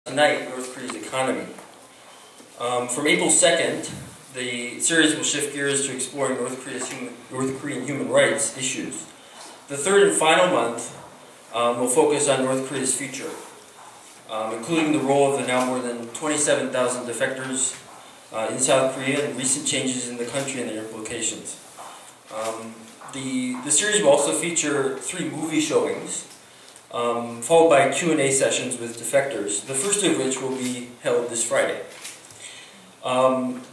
Tonight, North Korea's economy. From April 2nd, the series will shift gears to exploring North Korean human rights issues. The third and final month will focus on North Korea's future, including the role of the now more than 27,000 defectors in South Korea and recent changes in the country and their implications. The series will also feature 3 movie showings, followed by Q&A sessions with defectors, the first of which will be held this Friday.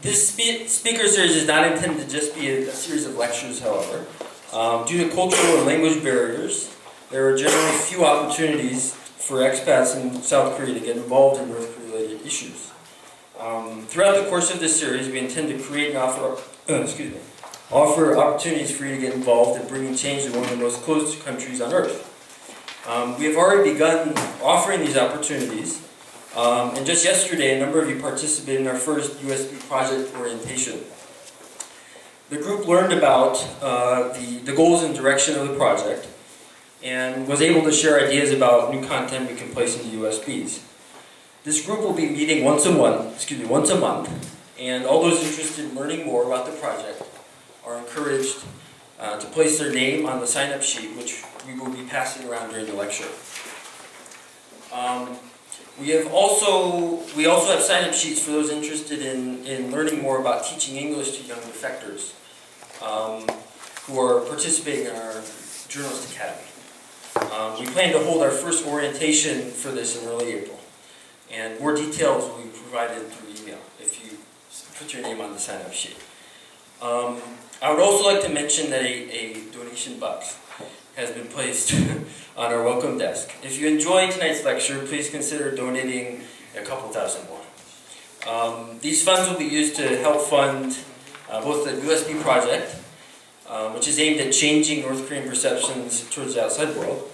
This speaker series is not intended to just be a series of lectures, however. Due to cultural and language barriers, there are generally few opportunities for expats in South Korea to get involved in North Korea-related issues. Throughout the course of this series, we intend to create and offer opportunities for you to get involved in bringing change to one of the most closed countries on earth. We have already begun offering these opportunities, and just yesterday a number of you participated in our first USB project orientation. The group learned about the goals and direction of the project and was able to share ideas about new content we can place into USBs. This group will be meeting once a month, and all those interested in learning more about the project are encouraged to place their name on the sign-up sheet, which we will be passing around during the lecture. We also have sign-up sheets for those interested in learning more about teaching English to young defectors who are participating in our Journalist Academy. We plan to hold our first orientation for this in early April, and more details will be provided through email if you put your name on the sign-up sheet. I would also like to mention that a donation box has been placed on our welcome desk. If you enjoyed tonight's lecture, please consider donating a couple thousand more. These funds will be used to help fund both the USB project, which is aimed at changing North Korean perceptions towards the outside world,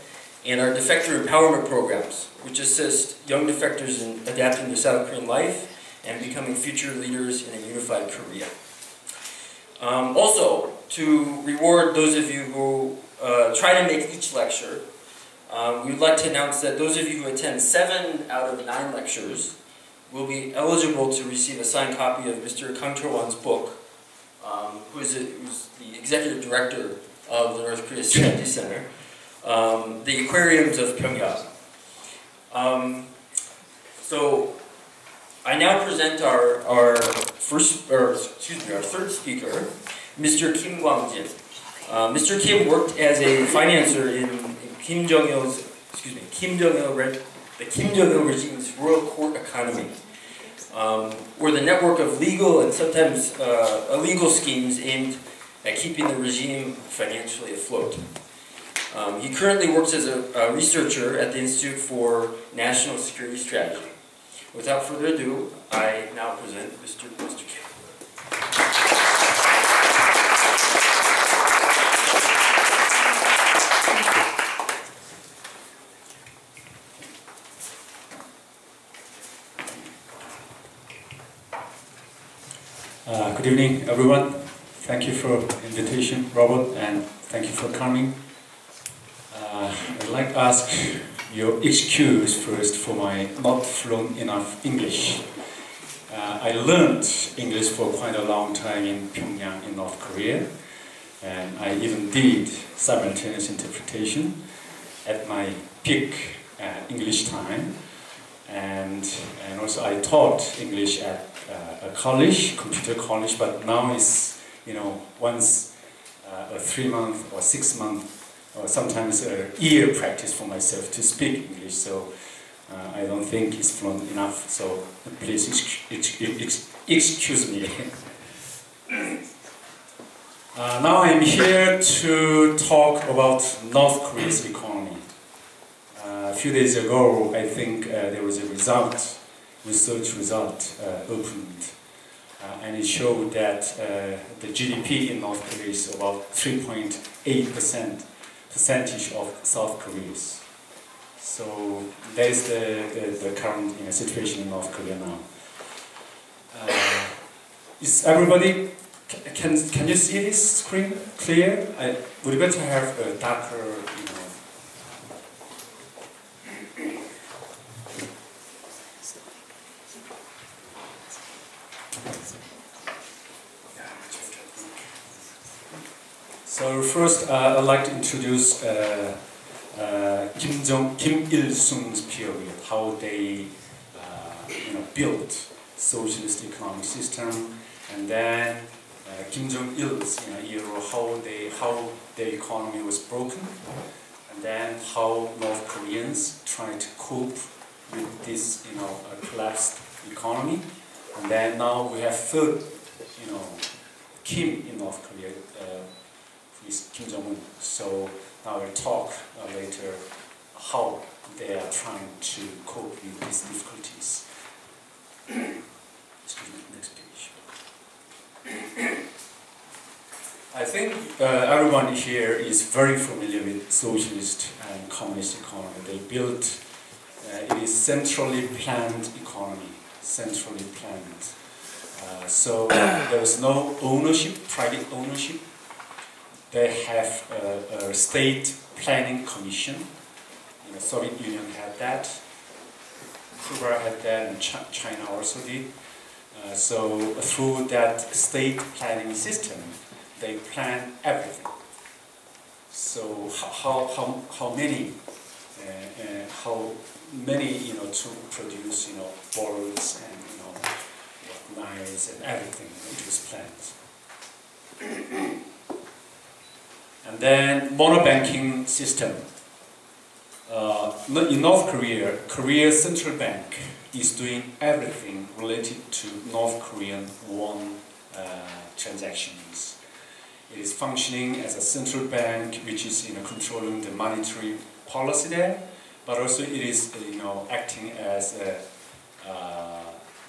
and our defector empowerment programs, which assist young defectors in adapting to South Korean life and becoming future leaders in a unified Korea. Also, to reward those of you who try to make each lecture, we would like to announce that those of you who attend 7 out of 9 lectures will be eligible to receive a signed copy of Mr. Kwang-Jin's book, who's the executive director of the North Korea Strategy Center, The Aquariums of Pyongyang. So I now present our third speaker, Mr. Kim Kwang-Jin. Mr. Kim worked as a financier in the Kim Jung-il regime's royal court economy, where the network of legal and sometimes illegal schemes aimed at keeping the regime financially afloat. He currently works as a researcher at the Institute for National Security Strategy. Without further ado, I now present Mr. Kim. Good evening, everyone. Thank you for the invitation, Robert, and thank you for coming. I'd like to ask your excuse first for my not fluent enough English. I learned English for quite a long time in Pyongyang in North Korea, and I even did simultaneous interpretation at my peak English time, and also I taught English at a college, computer college, but now it's once a 3-month or 6-month or sometimes a year practice for myself to speak English, so I don't think it's fluent enough, so please excuse me. Now I'm here to talk about North Korea's economy. A few days ago, I think there was a research result opened, and it showed that the GDP in North Korea is about 3.8% percentage of South Korea's. So that is the current situation in North Korea now. Is everybody, can you see this screen clear? Would better have a darker, So first, I'd like to introduce Kim Il-sung's period, how they built socialist economic system, and then Kim Jung-il's era, how their economy was broken, and then how North Koreans tried to cope with this collapsed economy, and then now we have third Kim in North Korea, who is Kim Jung-un. So now we'll talk later how they are trying to cope with these difficulties. Excuse me, next page. I think everyone here is very familiar with socialist and communist economy. They built, it is centrally planned economy, centrally planned. So there is no ownership, private ownership. They have a state planning commission. The Soviet Union had that, Cuba had that, and China also did. So through that state planning system, they plan everything. So how many to produce balls and knives and everything, it was planned. And then monobanking system. In North Korea, Korea's central bank is doing everything related to North Korean won transactions. It is functioning as a central bank, which is controlling the monetary policy there, but also it is acting as a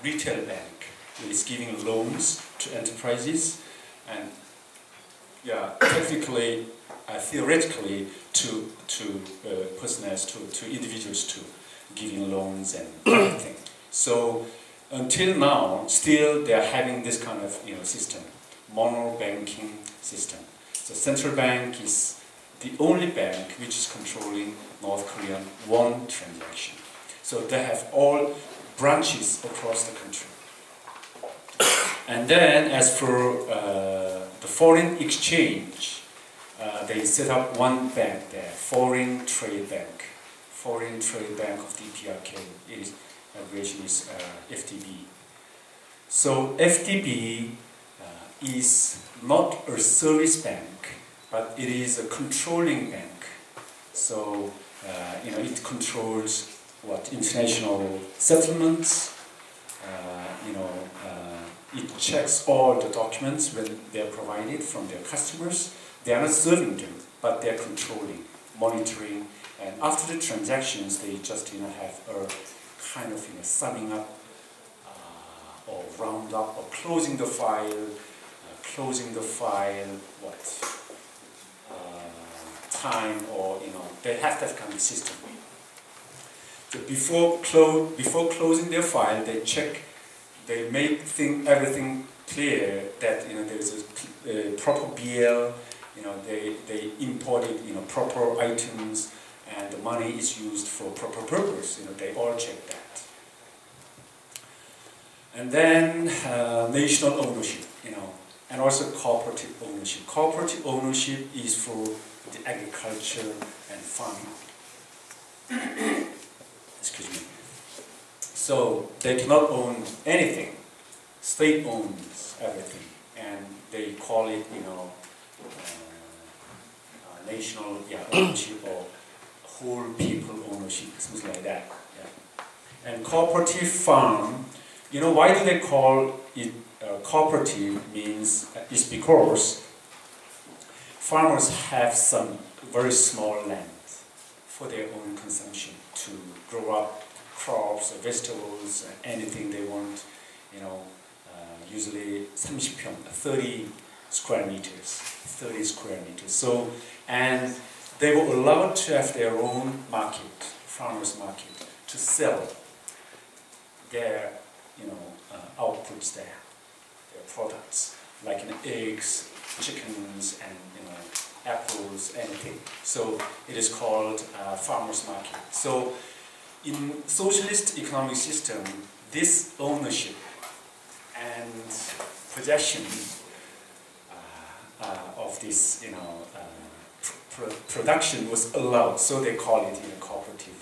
retail bank. It is giving loans to enterprises and technically, theoretically, to personnel, to individuals too, giving loans and everything. So until now, still they are having this kind of system, mono banking system. So central bank is the only bank which is controlling North Korean won transaction. So they have all branches across the country. And then as for the foreign exchange, they set up one bank there, Foreign Trade Bank of DPRK. Its abbreviation is FTB. So FTB is not a service bank, but it is a controlling bank. So it controls international settlements. It checks all the documents when they are provided from their customers. They are not serving them, but they are controlling, monitoring, and after the transactions, they just have a kind of summing up or round up or closing the file, time, or they have that kind of system. So before closing their file, they check. They make everything clear that there's a proper BL. They imported proper items, and the money is used for proper purpose. They all check that. And then national ownership. And also cooperative ownership. Cooperative ownership is for the agriculture and farming. Excuse me. So they cannot own anything. State owns everything, and they call it, national ownership or whole people ownership, something like that. Yeah. And cooperative farm, why do they call it cooperative? Is because farmers have some very small land for their own consumption to grow up crops, vegetables, anything they want, usually 30 square meters. So, and they were allowed to have their own market, farmers market, to sell their, outputs there, their products, like eggs, chickens, and apples, anything. So it is called farmers market. So in socialist economic system, this ownership and possession of this, production was allowed, so they call it cooperative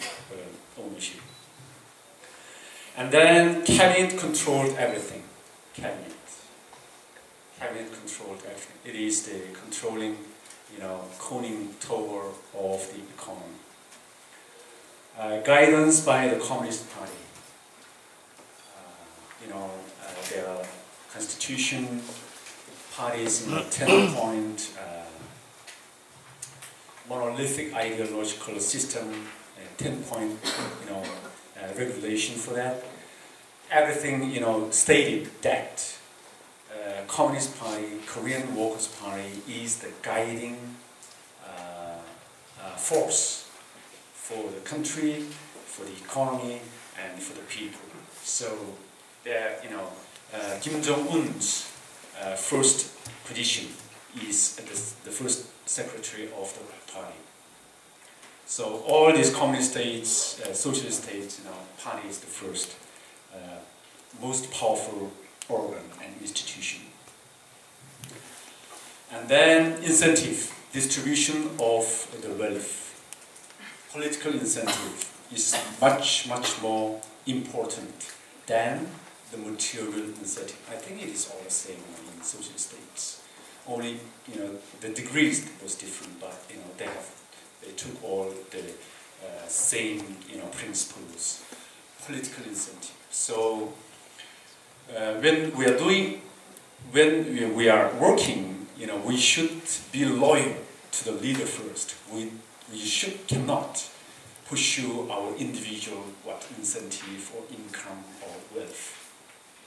ownership. And then cabinet controlled everything. Cabinet controlled everything. It is the controlling, conning tower of the economy. Guidance by the Communist Party. Their constitution, parties 10-point monolithic ideological system, 10-point regulation for that. Everything stated that Communist Party, Korean Workers' Party is the guiding force for the country, for the economy, and for the people. So, Kim Jung-un's first position is the first secretary of the party. So all these communist states, socialist states, party is the first, most powerful organ and institution. And then incentive, distribution of the wealth. Political incentive is much, much more important than the material incentive. I think it is all the same in socialist states. Only, the degrees was different, but they took all the same, principles. Political incentive. So when we are working, we should be loyal to the leader first. We cannot pursue our individual incentive or income or wealth.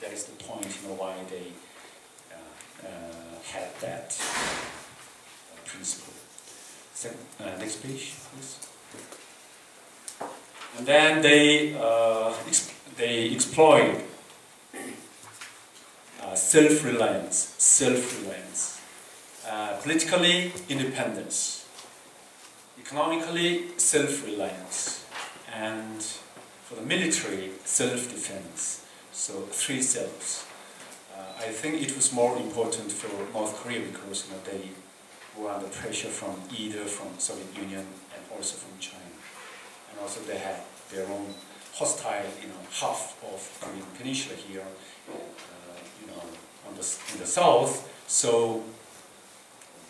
That is the point, why they had that principle. Next page, please. And then they exploit self-reliance, politically independence, economically self-reliance, and for the military self-defense. So 3 selves. I think it was more important for North Korea because they were under pressure from Soviet Union and also from China, and also they had their own hostile, half of Korean Peninsula here, in the south. So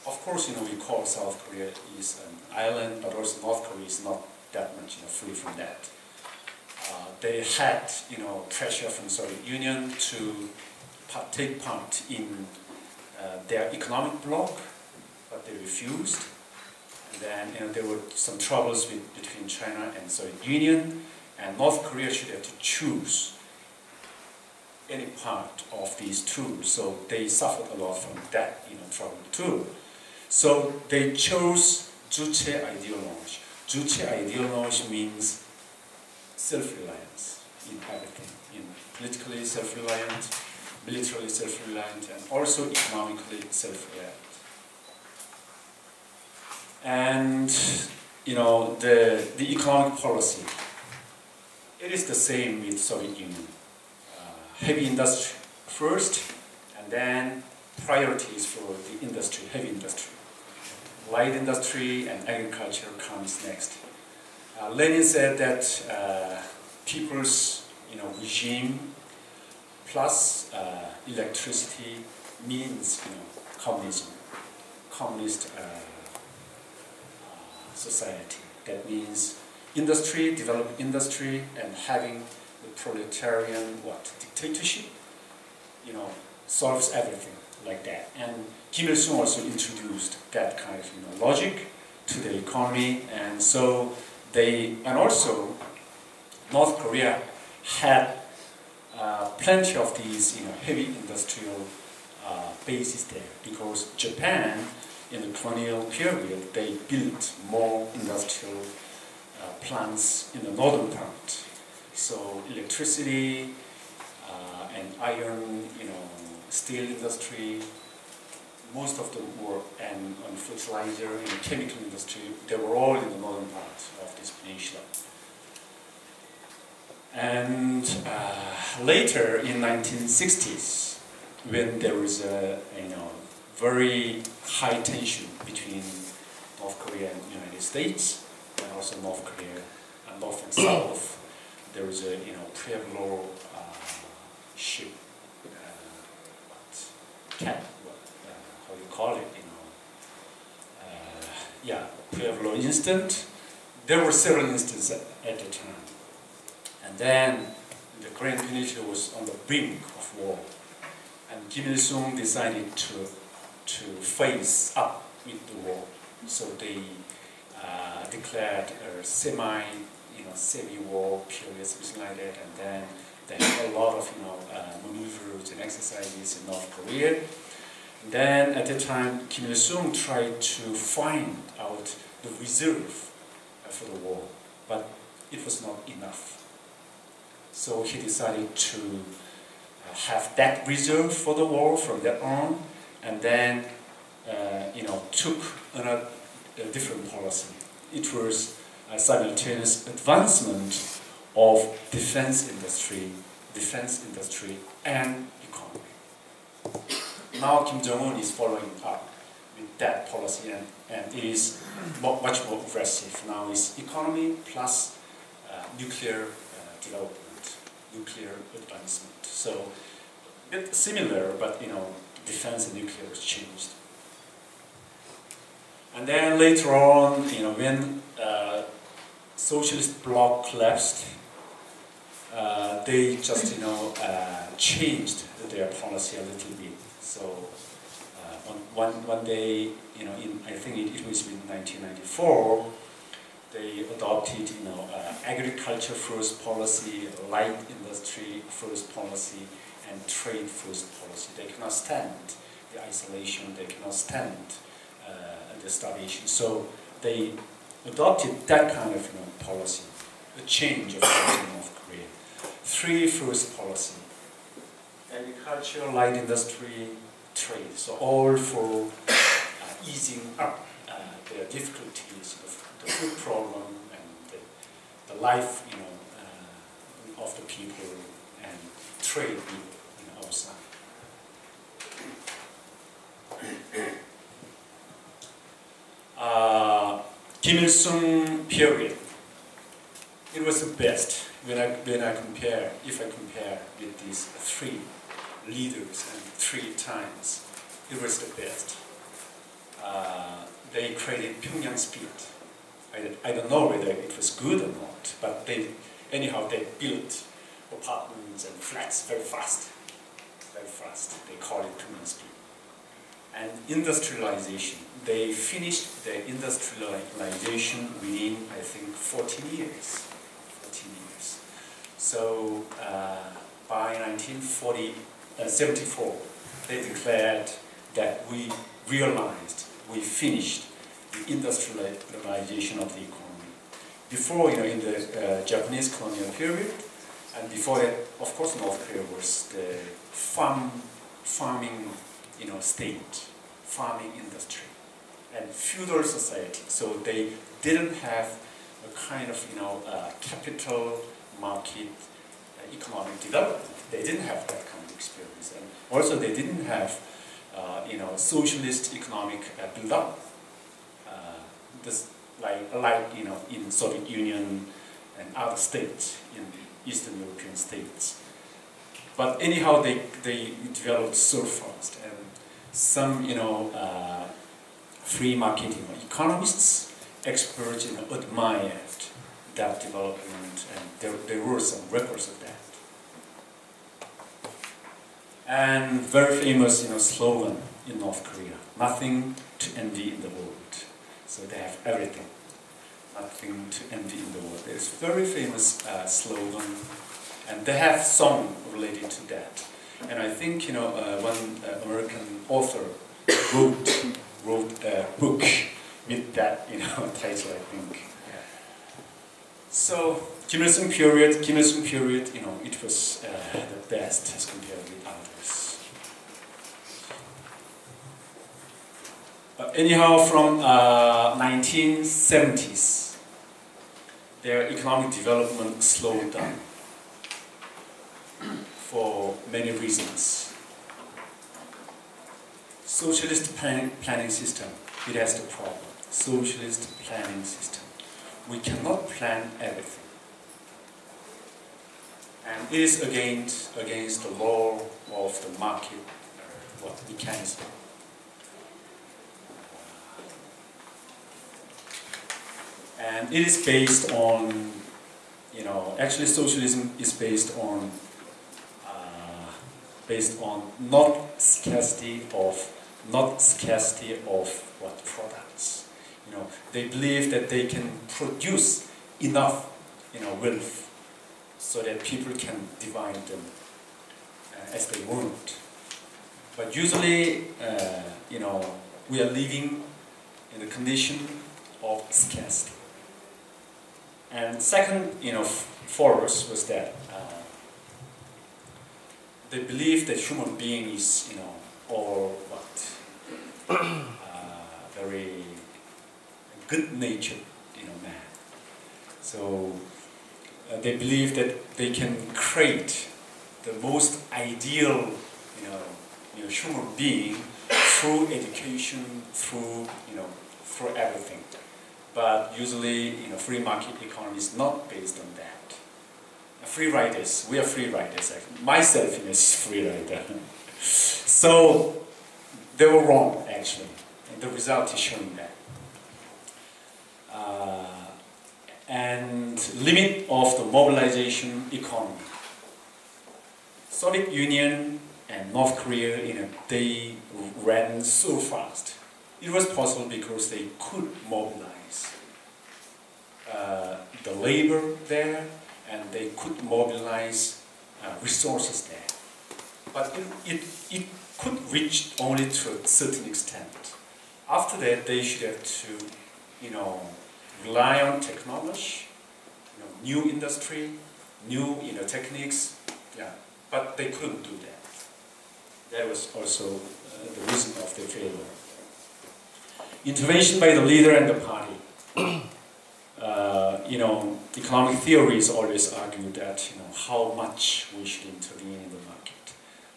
of course, we call South Korea is an island, but also North Korea is not that much, free from that. They had, pressure from Soviet Union to take part in their economic bloc, but they refused. And then, there were some troubles between China and Soviet Union, and North Korea should have to choose any part of these two. So they suffered a lot from that, trouble too. So they chose Juche ideology. Juche ideology means self-reliance in everything, politically self-reliant, militarily self-reliant, and also economically self-reliant. And the economic policy, it is the same with Soviet Union. Heavy industry first, and then priorities for the industry, heavy industry. Light industry and agriculture comes next. Lenin said that people's regime plus electricity means communism, communist society. That means industry, develop industry, and having the proletarian dictatorship, solves everything like that. And Kim Il-sung also introduced that kind of logic to the economy, and so and also North Korea had plenty of these heavy industrial bases there, because Japan in the colonial period they built more industrial plants in the northern part. So electricity and iron, steel industry, most of them were, and on fertilizer and chemical industry, they were all in the northern part of this peninsula. And later in 1960s, when there was a very high tension between North Korea and United States, and also North Korea and North and South, there was a Pueblo ship, how you call it, Pueblo incident. There were several instances at the time. And then the Korean Peninsula was on the brink of war. And Kim Il-sung decided to face up with the war. So they declared a semi-war period, something like that. And then they had a lot of maneuvers and exercises in North Korea. And then at the time, Kim Il-sung tried to find out the reserve for the war, but it was not enough. So he decided to have that reserve for the war from that on, and then took a different policy. It was a simultaneous advancement of defense industry and economy. Now Kim Jung-un is following up with that policy, and it is much more aggressive. Now it's economy plus nuclear development, nuclear advancement. So a bit similar, but defense and nuclear has changed. And then later on, when socialist bloc collapsed, they just changed their policy a little bit. So one day, I think it was in 1994, they adopted agriculture first policy, light industry first policy, and trade first policy. They cannot stand the isolation. They cannot stand the starvation. So they adopted that kind of policy, a change of policy in North Korea. Three first policy: agriculture, light industry, trade. So all for easing up the difficulties of the food problem and the life, of the people, and trade with outside. Kim Il-sung period. It was the best if I compare with these three leaders and 3 times. It was the best. They created Pyongyang speed. I don't know whether it was good or not, but they built apartments and flats very fast. Very fast. They call it Pyongyang speed. And industrialization. They finished their industrialization within, I think, 14 years. 14 years. So by 1974, they declared that we finished the industrialization of the economy. Before, in the Japanese colonial period, and before that, of course, North Korea was the farming, state, farming industry, and feudal society. So they didn't have a kind of, capital market economic development. They didn't have that kind of experience, and also they didn't have, socialist economic build-up. In Soviet Union and other states, in Eastern European states. But anyhow, they developed so fast, and some, free market economists, experts, admired that development, and there were some records of that. And very famous, slogan in North Korea: "Nothing to envy in the world." So they have everything. Nothing to envy in the world. It's a very famous slogan, and they have song related to that. And I think one American author wrote a book with that title, I think. So Kim Il-sung period, it was the best as compared with others. But anyhow, from 1970s, their economic development slowed down. for many reasons. Socialist planning system, it has the problem. Socialist planning system. We cannot plan everything. And it is against the law of the market mechanism. And it is based on, actually socialism is based on not scarcity of products. They believe that they can produce enough, wealth, so that people can divide them as they want. But usually, we are living in a condition of scarcity. And second, force was that they believe that human being is, very good-natured, man. So they believe that they can create the most ideal, human being through education, through everything. But usually, free market economy is not based on that. Free riders, we are free riders. Myself is free rider. So they were wrong, actually. And the result is showing that. And limit of the mobilization economy. Soviet Union and North Korea, they ran so fast. It was possible because they could mobilize the labor there, and they could mobilize resources there. But it could reach only to a certain extent. After that, they should have to, rely on technology, new industry, new, techniques. Yeah, but they couldn't do that. That was also the reason of their failure. Intervention by the leader and the party. Economic theories always argue that, how much we should intervene in the market,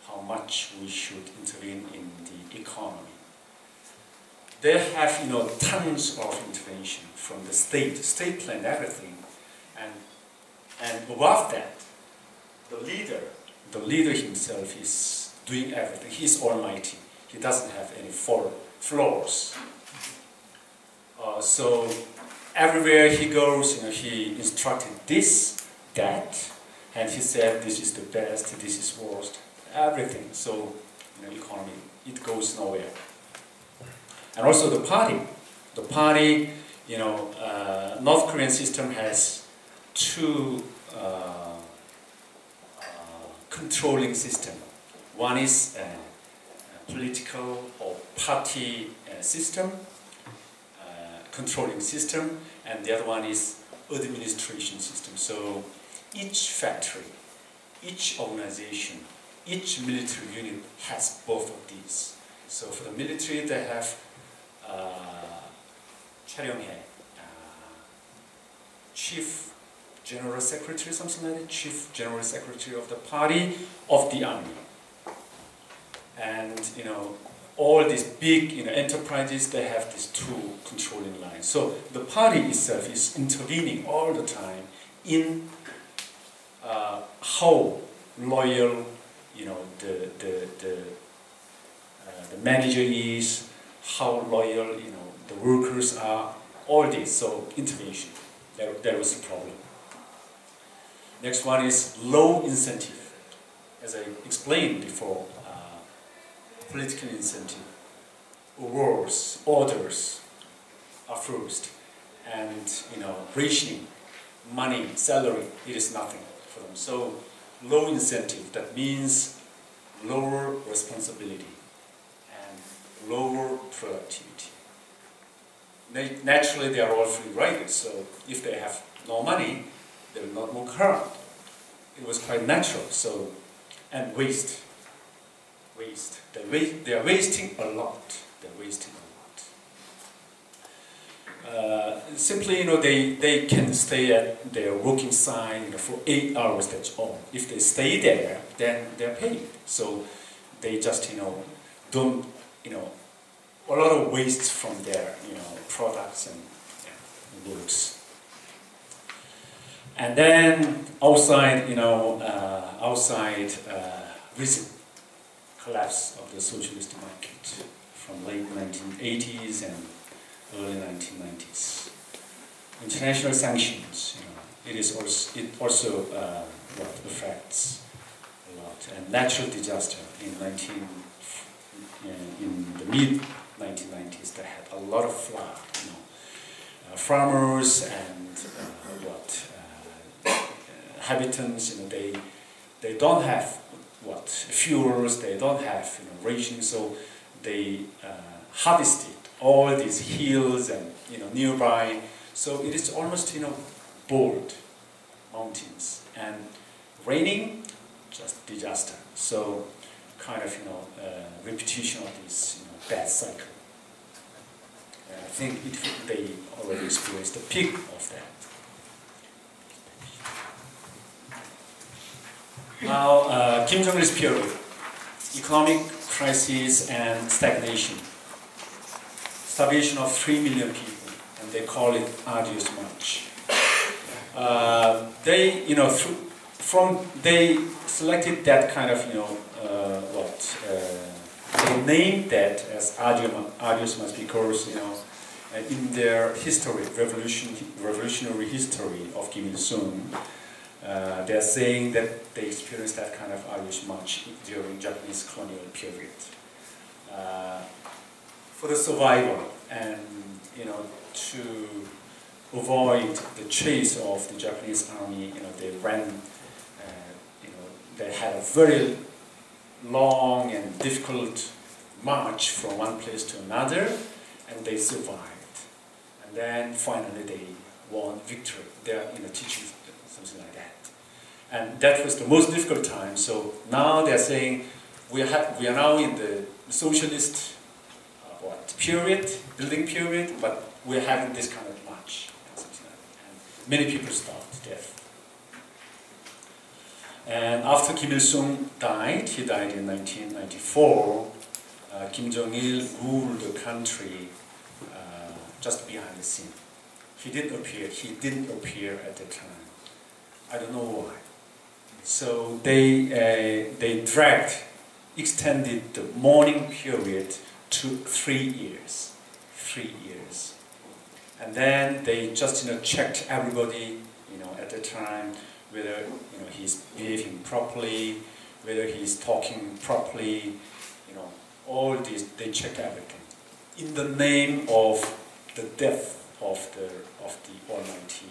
how much we should intervene in the economy. They have, tons of intervention from the state. The state planned everything, and above that, the leader himself is doing everything. He's almighty. He doesn't have any flaws. So everywhere he goes, he instructed this, that, and he said this is the best, this is worst, everything. So, economy, it goes nowhere. And also the party, North Korean system has two controlling system. One is a political or party system, controlling system, and the other one is administration system. So each factory, each organization, each military unit has both of these. So for the military, they have Chief General Secretary, something like that, Chief General Secretary of the party of the army. And all these big enterprises, they have these two controlling lines. So the party itself is intervening all the time in how loyal the manager is, how loyal the workers are, all this. So intervention, that was the problem. Next one is low incentive. As I explained before, political incentive, awards, orders are first, and rationing, money, salary, it is nothing for them. So low incentive, that means lower responsibility and lower productivity. Naturally, they are all free riders, so if they have no money, they will not work hard. It was quite natural. So, and waste. They are wasting a lot. They're wasting simply, they can stay at their working site, for 8 hours, that's all. If they stay there, then they're paid. So they just, don't, a lot of waste from their, products and goods. And then outside, recent collapse of the socialist market from late 1980s and early 1990s. International sanctions, it also what affects a lot. And natural disaster in the mid 1990s, they had a lot of flood. Farmers and habitants, they don't have fuels, they don't have rations, so they harvested all these hills and nearby. So it is almost bold mountains, and raining, just disaster. So kind of repetition of this bad cycle. I think they already experienced the peak of that. Now, Kim Jong-il's period, economic crisis and stagnation, starvation of 3 million people, and they call it arduous march. They selected that kind of, they named that as arduous march because, in their history, revolutionary history of Kim Il-sung, they are saying that they experienced that kind of arduous march during Japanese colonial period. For the survival and to avoid the chase of the Japanese army, they ran. They had a very long and difficult march from one place to another, and they survived. And then finally they won victory. They are teaching something like that. And that was the most difficult time. So now they are saying we are now in the socialist period, building period, but we are having this kind of march and something like that. And many people starved to death. And after Kim Il-sung died, he died in 1994, Kim Jung-il ruled the country just behind the scene. He didn't appear at the time. I don't know why. So they extended the mourning period to 3 years. 3 years. And then they just checked everybody at the time, whether he's behaving properly, whether he's talking properly, all this, they checked everything in the name of the death of the almighty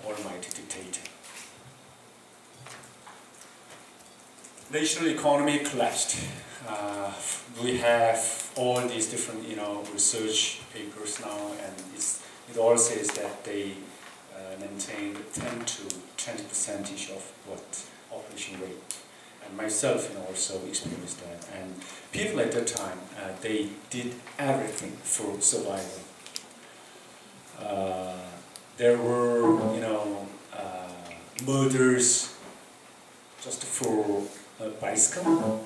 almighty dictator. National economy collapsed. We have all these different research papers now, and it all says that they maintained 10 to 20% of population rate. And myself, also experienced that. And people at that time, they did everything for survival. There were, murders just for a bicycle,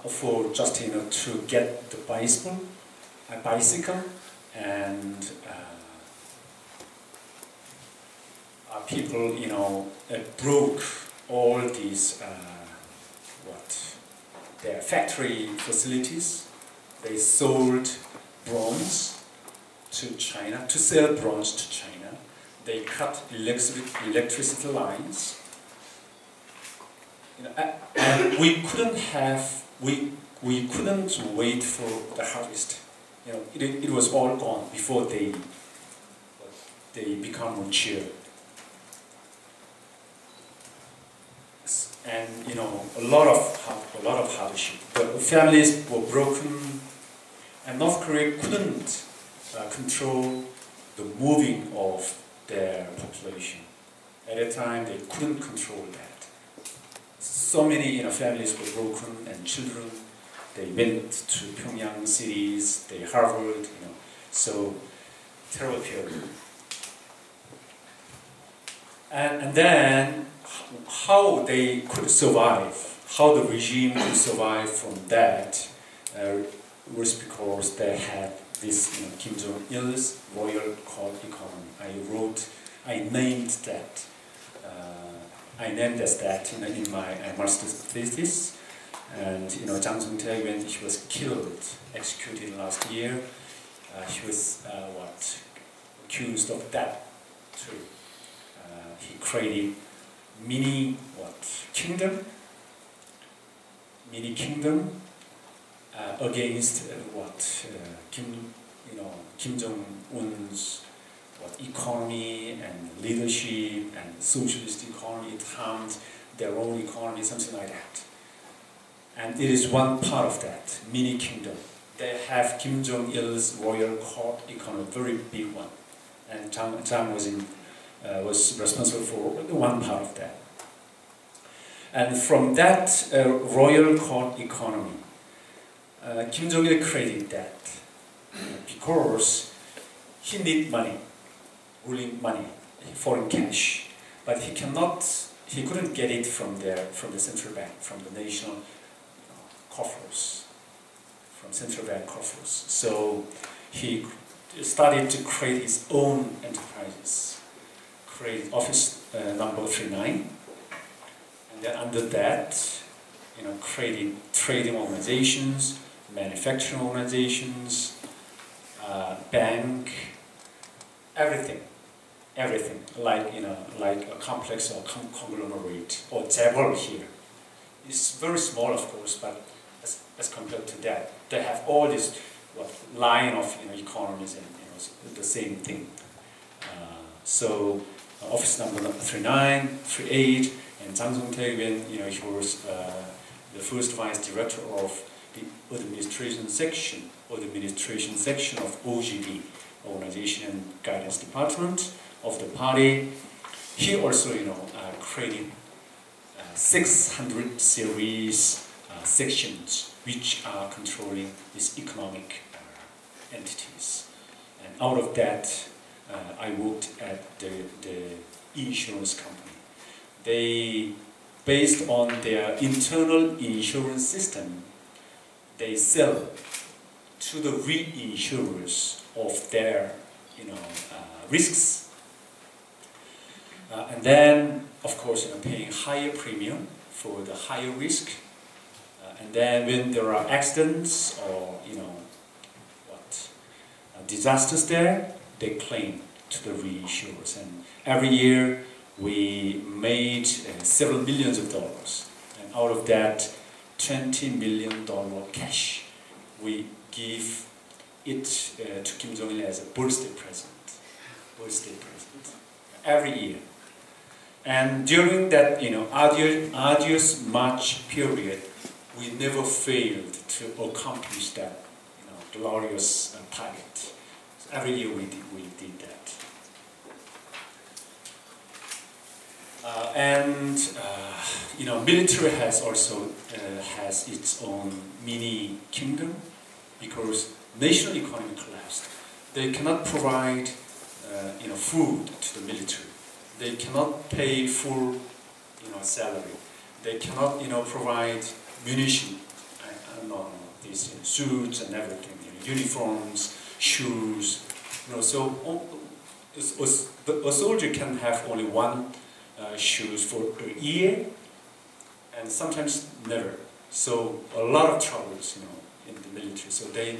for just to get the bicycle, and people broke all these their factory facilities. They sold bronze to China, to sell bronze to China. They cut electricity lines. And we couldn't wait for the harvest. It was all gone before they become mature. And a lot of hardship. The families were broken, and North Korea couldn't control the moving of their population. At that time, they couldn't control that. So many families were broken, and children They went to Pyongyang cities, they Harvard, so terrible period. And then how they could survive, how the regime could survive from that was because they had this Kim Jung-il's royal court economy. I named that. I named as that in my master's thesis. And Jang Sung-taek, when he was killed, executed last year, he was accused of that too. He created mini kingdom against Kim Jung-un's economy and leadership and socialist economy. It harmed their own economy, something like that. And it is one part of that mini kingdom. They have Kim Jung-il's royal court economy, very big one, and Jang was responsible for one part of that. And from that royal court economy, Kim Jong-il created that because he needed money, ruling money, foreign cash, but he couldn't get it from the central bank, from the national coffers, from central bank coffers. So he started to create his own enterprises, create office number 39, and then under that, created trading organizations, manufacturing organizations, bank, everything, like a complex or conglomerate or 재벌 here. It's very small, of course, but as compared to that, they have all this line of economies and the same thing. So office number 39, 38, and Jang Sung-taek, when he was the first vice director of the administration section of OGD, Organization and Guidance Department of the party. He also created 600 series sections which are controlling these economic entities. And out of that, I worked at the insurance company. They, based on their internal insurance system, they sell to the reinsurers of their risks. And then, of course, paying higher premium for the higher risk. And then when there are accidents or disasters there, they claim to the reinsurers. And every year we made several millions of dollars. And out of that, $20 million cash, we give it to Kim Jong-il as a birthday present. Every year. And during that arduous March period, we never failed to accomplish that glorious target. So every year we did that. Military has also has its own mini kingdom because national economy collapsed. They cannot provide food to the military. They cannot pay full salary. They cannot the munition, these suits and everything, uniforms, shoes. So a soldier can have only one shoes for a year, and sometimes never. So a lot of troubles, in the military. So they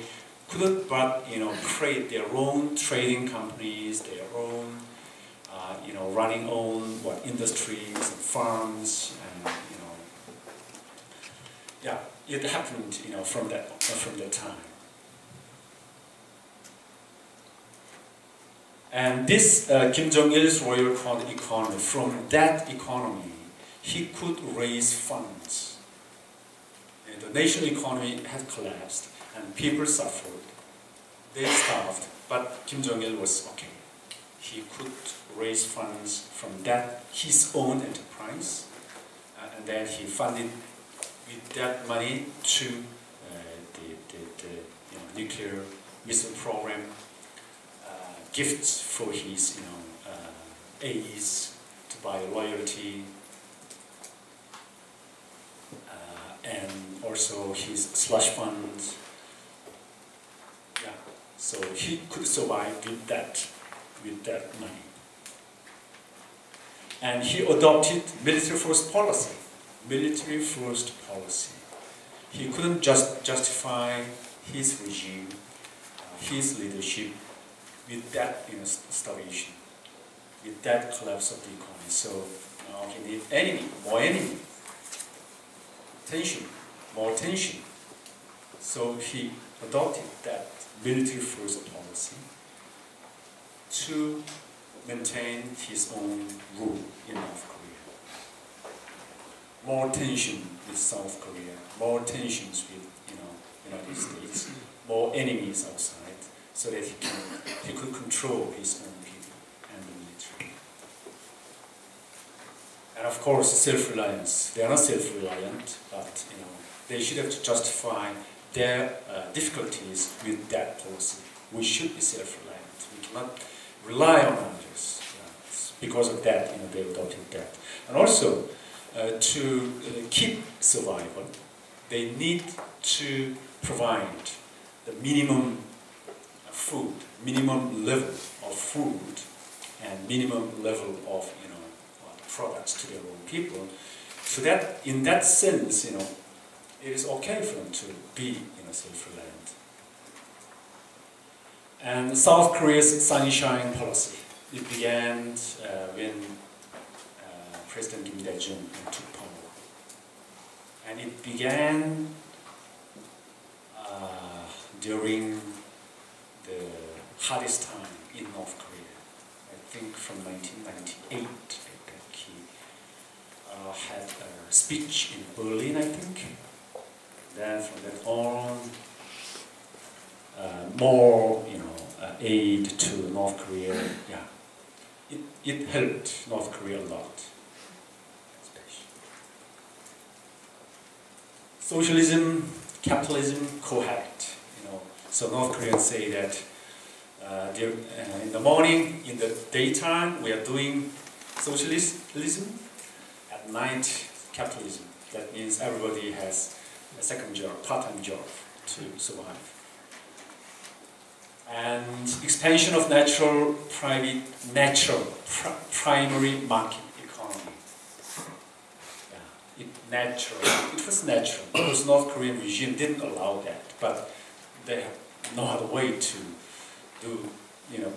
couldn't but create their own trading companies, their own running own industries and farms, and yeah, it happened from that time. And this Kim Jong-il's royal economy, from that economy, he could raise funds. And the national economy had collapsed, and people suffered. They starved, but Kim Jong-il was okay. He could raise funds from that, his own enterprise, and then he funded with that money to the nuclear missile program, gifts for his aides to buy loyalty, and also his slush funds. Yeah, so he could survive with that money. And he adopted military first policy. Military first policy. He couldn't just justify his regime, his leadership with that starvation, with that collapse of the economy. So he needed more enemy, tension, more tension. So he adopted that military first policy to maintain his own rule in North Korea. More tension with South Korea, more tensions with United States, more enemies outside, so that he could control his own people and the military. And of course, self-reliance. They are not self-reliant, but they should have to justify their difficulties with that policy. We should be self-reliant. We cannot rely on others. Because of that, they adopted that. And also, to keep survival, they need to provide the minimum food, minimum level of food, and minimum level of products to their own people. So that, in that sense, it is okay for them to be self-reliant. And South Korea's sunshine policy. It began when President Kim Jung-un took power. And it began during the hardest time in North Korea. I think from 1998, I think he had a speech in Berlin, I think. Then from that on, more aid to North Korea. Yeah, it helped North Korea a lot. Socialism, capitalism cohabit. So North Koreans say that in the morning, in the daytime, we are doing socialism. At night, capitalism. That means everybody has a second job, part-time job to survive. And expansion of primary market economy. Yeah, it was natural because North Korean regime didn't allow that, but they have no other way to do,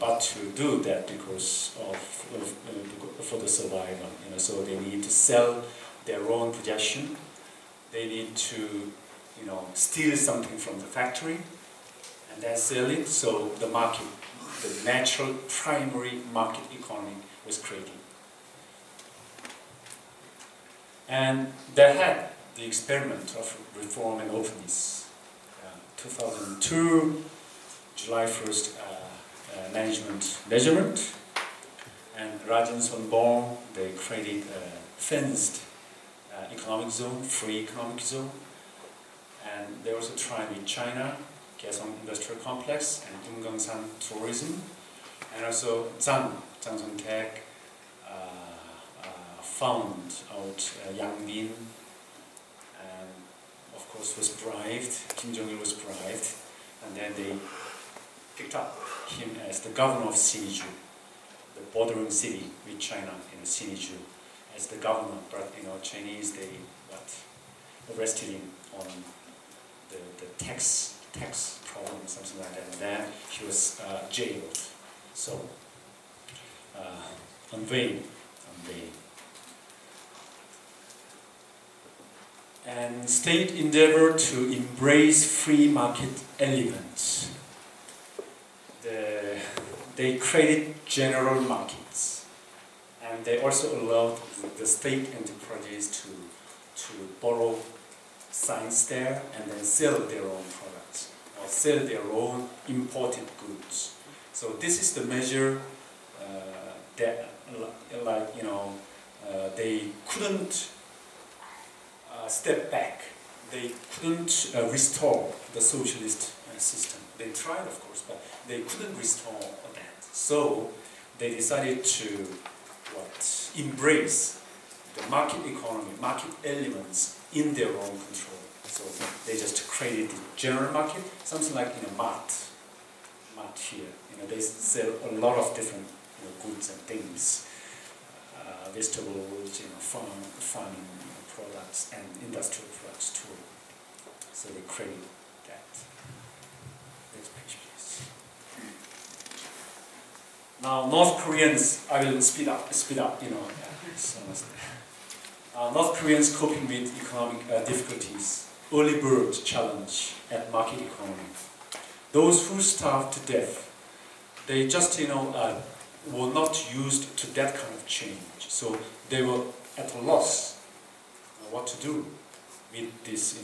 but to do that because for the survival, so they need to sell their own possession. They need to, steal something from the factory and then sell it. So the market, the natural primary market economy was created. And they had the experiment of reform and openness. 2002, July 1st, management measurement, and Rajan Sonbong, they created a fenced economic zone, free economic zone, and they also tried with China, Kaesong Industrial Complex, and Eungang-san Tourism, and also Zhang Son-taek found out Yang Min, and of course was bribed, Kim Jung-il was bribed, and then they picked up him as the governor of Siniju, the bordering city with China, Siniju, as the governor. But Chinese, they arrested him on the tax problem, something like that, and then he was jailed. So on vain. And state endeavor to embrace free market elements. They created general markets, and they also allowed the state enterprises to borrow science there and then sell their own products or sell their own imported goods. So this is the measure that, they couldn't step back they couldn't restore the socialist system. They tried, of course, but they couldn't restore that. So they decided to embrace the market economy, market elements in their own control. So they just created the general market, something like mart here. They sell a lot of different goods and things, vegetables, farming products and industrial products too. So they created that. Next page, please. Now, North Koreans, I will speed up, it's almost there. North Koreans coping with economic difficulties, early bird challenge at market economy. Those who starved to death, they just, were not used to that kind of change. So they were at a loss what to do with this,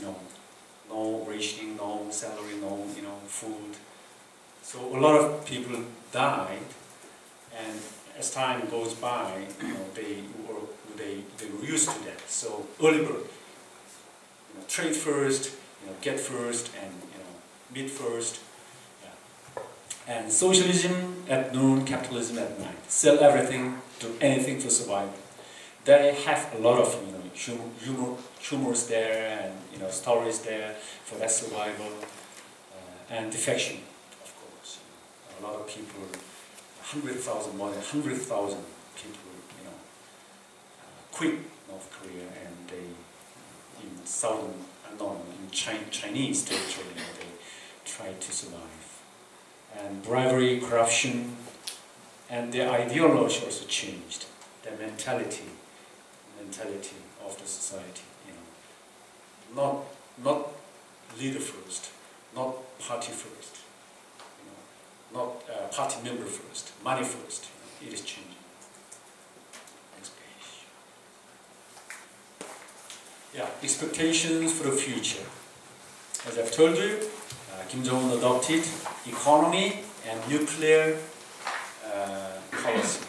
no rationing, no salary, no, food. So a lot of people died, and as time goes by, they were used to that. So early bird, trade first, get first, and meet first. And socialism at noon, capitalism at night. Sell everything, do anything for survival. They have a lot of humors there, and stories there for that survival, and defection, of course. A lot of people, 100,000, more than 100,000 people, quit North Korea, and they in southern, in Chinese territory, they tried to survive. And bribery, corruption, and their ideology also changed. Their mentality of the society. Not leader first, not party first, not party member first, money first. It is changing. Next page. Yeah, expectations for the future. As I've told you, Kim Jung-un adopted economy and nuclear policy,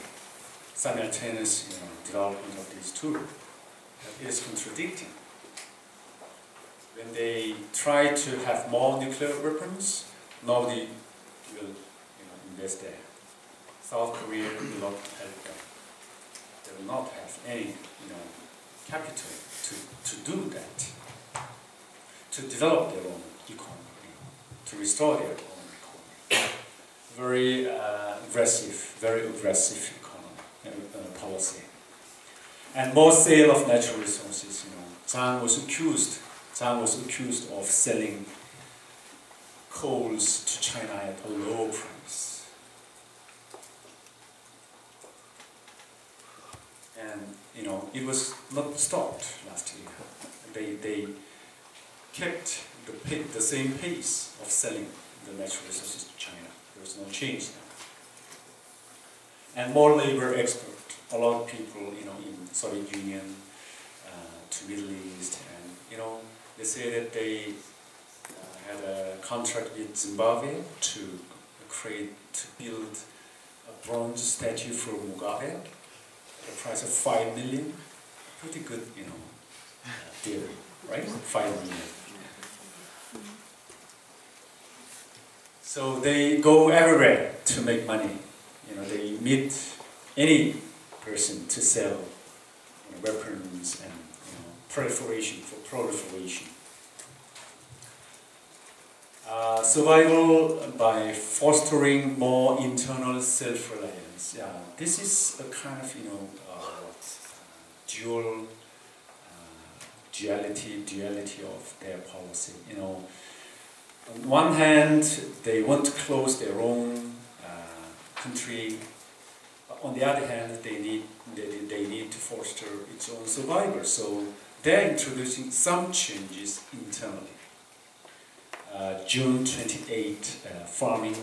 simultaneous development of these two. It is contradicting. When they try to have more nuclear weapons, nobody will invest there. South Korea will not help them. They will not have any capital to do that, to develop their own economy, to restore their own economy. Very aggressive economy policy. And more sale of natural resources. Jang was accused of selling coals to China at a low price. And it was not stopped last year. They kept the same pace of selling the natural resources to China. There was no change now. And more labor export. A lot of people, in Soviet Union, to Middle East, and they say that they had a contract with Zimbabwe to build a bronze statue for Mugabe at a price of 5 million. Pretty good, deal, right? 5 million. So they go everywhere to make money. They meet any person to sell weapons and proliferation. Survival by fostering more internal self-reliance. Yeah, this is a kind of duality of their policy. On one hand, they want to close their own country. On the other hand, they need to foster its own survival. So they're introducing some changes internally. June 28 farming,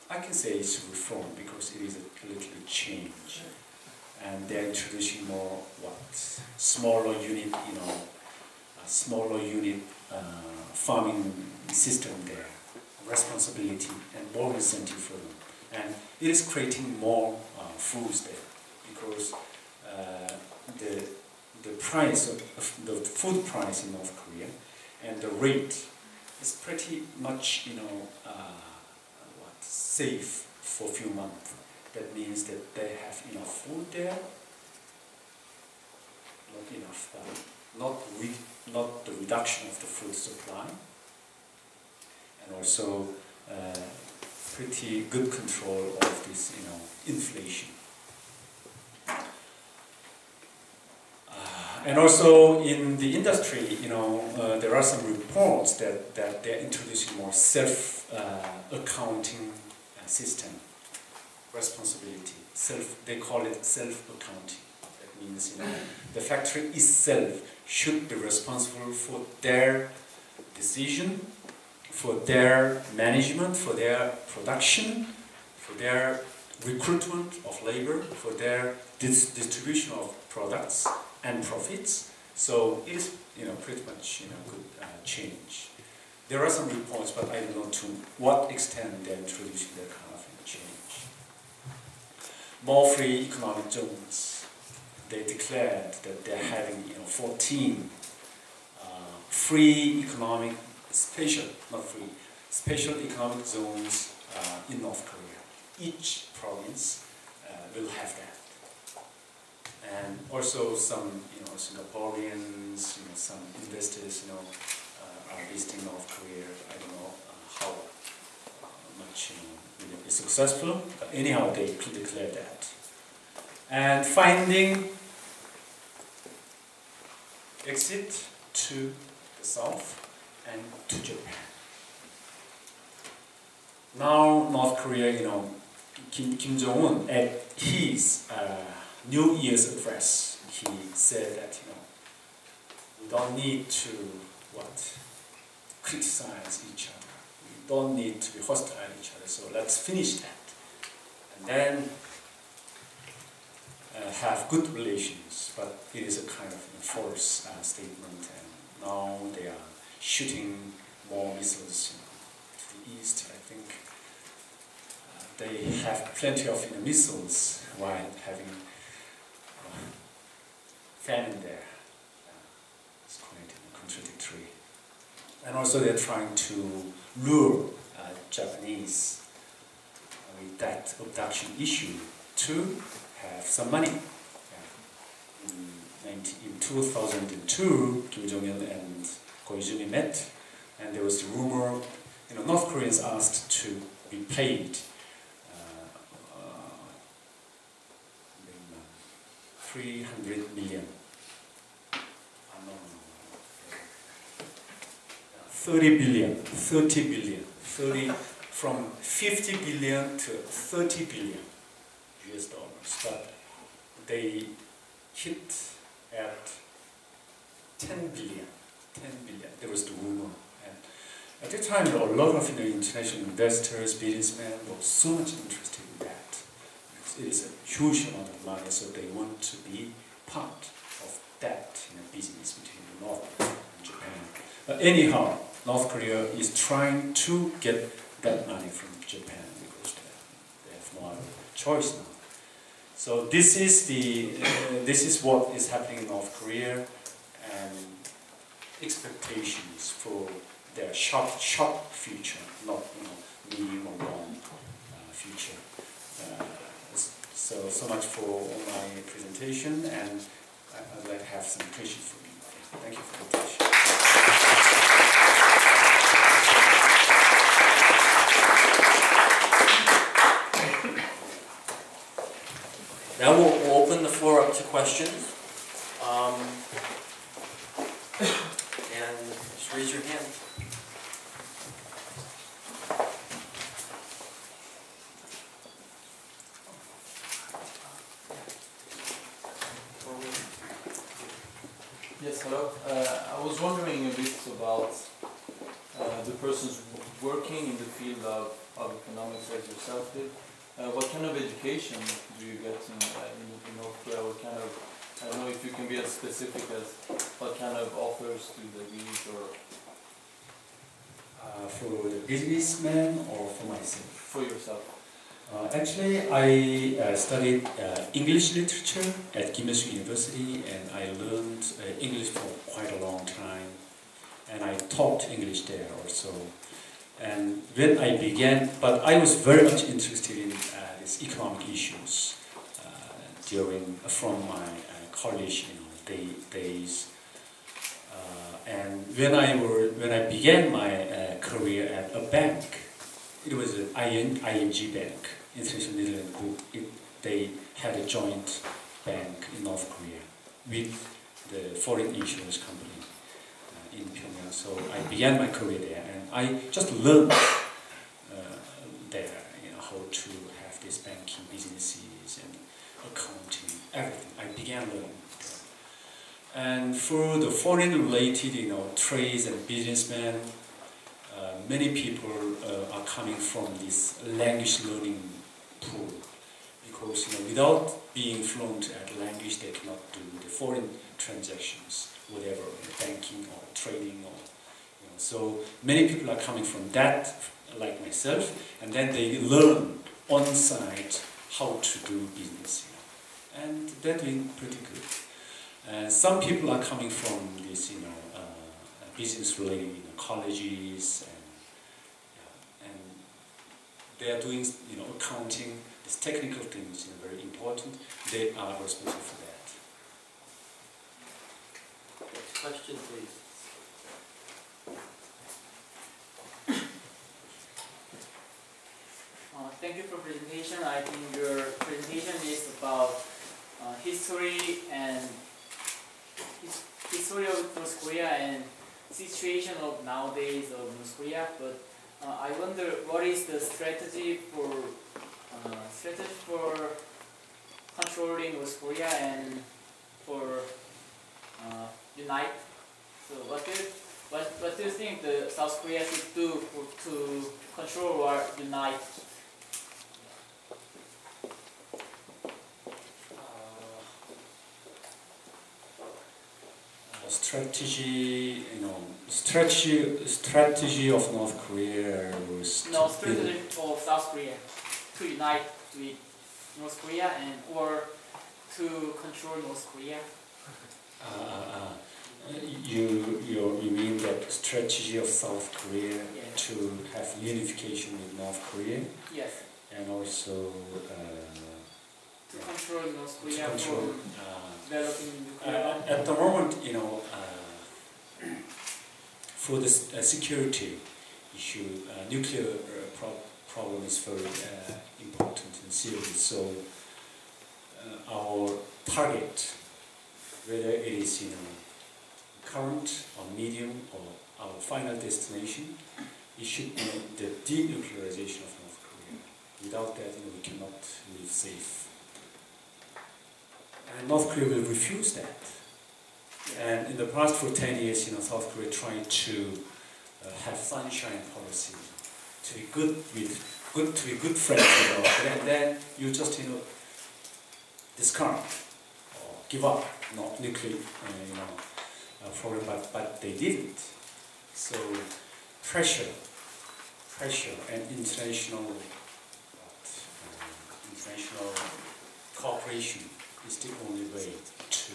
I can say it's a reform because it is a political change. And they're introducing more smaller unit, farming system there, responsibility and more incentive for them. And it is creating more foods there because the price of the food price in North Korea and the rate is pretty much, safe for a few months. That means that they have enough food there, not enough, not the reduction of the food supply, and also pretty good control of this, inflation. And also in the industry, there are some reports that they're introducing more self-accounting system, responsibility. They call it self-accounting. That means, the factory itself should be responsible for their decision, for their management, for their production, for their recruitment of labor, for their distribution of products and profits. So it is, pretty much, good change. There are some reports, but I don't know to what extent they're introducing that kind of change. More free economic zones. They declared that they're having, 14 free economic, special economic zones in North Korea. Each province will have that. And also some, Singaporeans, some investors, are visiting North Korea. I don't know how much, will be successful. But anyhow, they declare that. And finding exit to the south and to Japan. Now North Korea, Kim Jung-un at his New Year's address, he said that, we don't need to, criticize each other. We don't need to be hostile to each other, so let's finish that. And then have good relations, but it is a kind of false statement, and now they are shooting more missiles to the east. I think they have plenty of missiles while having famine there. It's quite contradictory. And also they're trying to lure Japanese with that abduction issue to have some money. In 2002, Kim Jung-il and Kwang-Jin met, and there was the rumor, North Koreans asked to be paid 300 million. 30 billion, from 50 billion to 30 billion US dollars, but they hit at 10 billion. There was the rumor, and at the time there were a lot of international investors, businessmen were so much interested in that. It is a huge amount of money, so they want to be part of that business between the North and Japan. But anyhow, North Korea is trying to get that money from Japan because they have no other choice now. So this is what is happening in North Korea, and expectations for their short future, not medium or long future. So much for my presentation, and I'd like to have some questions for you. Thank you for the attention. Now we'll open the floor up to questions. And just raise your hand. Yes, hello. I was wondering a bit about the persons working in the field of economics as yourself did. What kind of education do you get in North Korea? What kind of, I don't know if you can be as specific as what kind of authors do they read, or For the businessman or for myself? for yourself? Actually, I studied English literature at Kim Jung-un University, and I learned English for quite a long time. and I taught English there also. And when I began, but I was very much interested in these economic issues from my college days. And when I began my career at a bank, it was an ING Bank, International Netherlands Group. They had a joint bank in North Korea with the foreign insurance company in Pyongyang. So I began my career there, and I just learned there, how to have these banking businesses and accounting, everything. I began learning there. And for the foreign-related, trades and businessmen, many people are coming from this language learning pool, because without being fluent at language, they cannot do the foreign transactions, whatever, banking or trading, or so many people are coming from that, like myself, and then they learn on site how to do business, and they're doing pretty good. Some people are coming from this, business-related colleges, and they are doing, accounting. These technical things are very important. They are responsible for that. Question, please. Thank you for presentation. I think your presentation is about history of North Korea and situation of nowadays of North Korea. But I wonder, what is the strategy for controlling North Korea and for unite? So what do you think the South Korea should do to control or unite? Strategy of North Korea was no strategy of South Korea to unite with North Korea or to control North Korea. You mean that strategy of South Korea, yes, to have unification with North Korea? Yes. And also to control North Korea from developing nuclear. at the moment, for the security issue, nuclear problem is very important and serious. So our target, whether it is current or medium or our final destination, it should be the denuclearization of North Korea. Without that, we cannot live safe. And North Korea will refuse that. And in the past, for 10 years, South Korea tried to have sunshine policy, to be good friends with North Korea, and then you just discard or give up nuclear program, but they didn't. So pressure and international cooperation is the only way to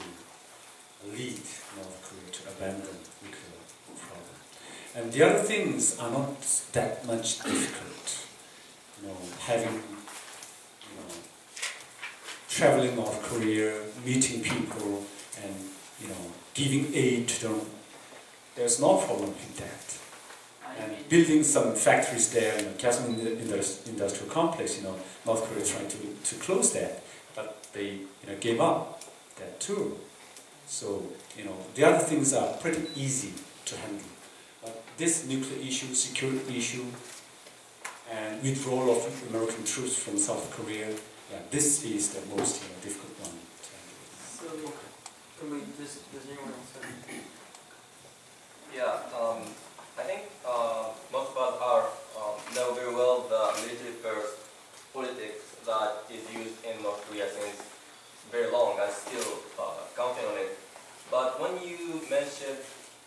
lead North Korea to abandon nuclear problem. And the other things are not that much difficult. Having, traveling North Korea, meeting people, and giving aid to them. There's no problem with that. And building some factories there, Kaesong industrial complex, North Korea tried to close that, but they gave up that too. So the other things are pretty easy to handle. But this nuclear issue, security issue, and withdrawal of American troops from South Korea, this is the most difficult one to handle. So, does anyone else have anything? Yeah, I think most of us know very well the military first politics that is used in North Korea since very long and still counting on it. But when you mentioned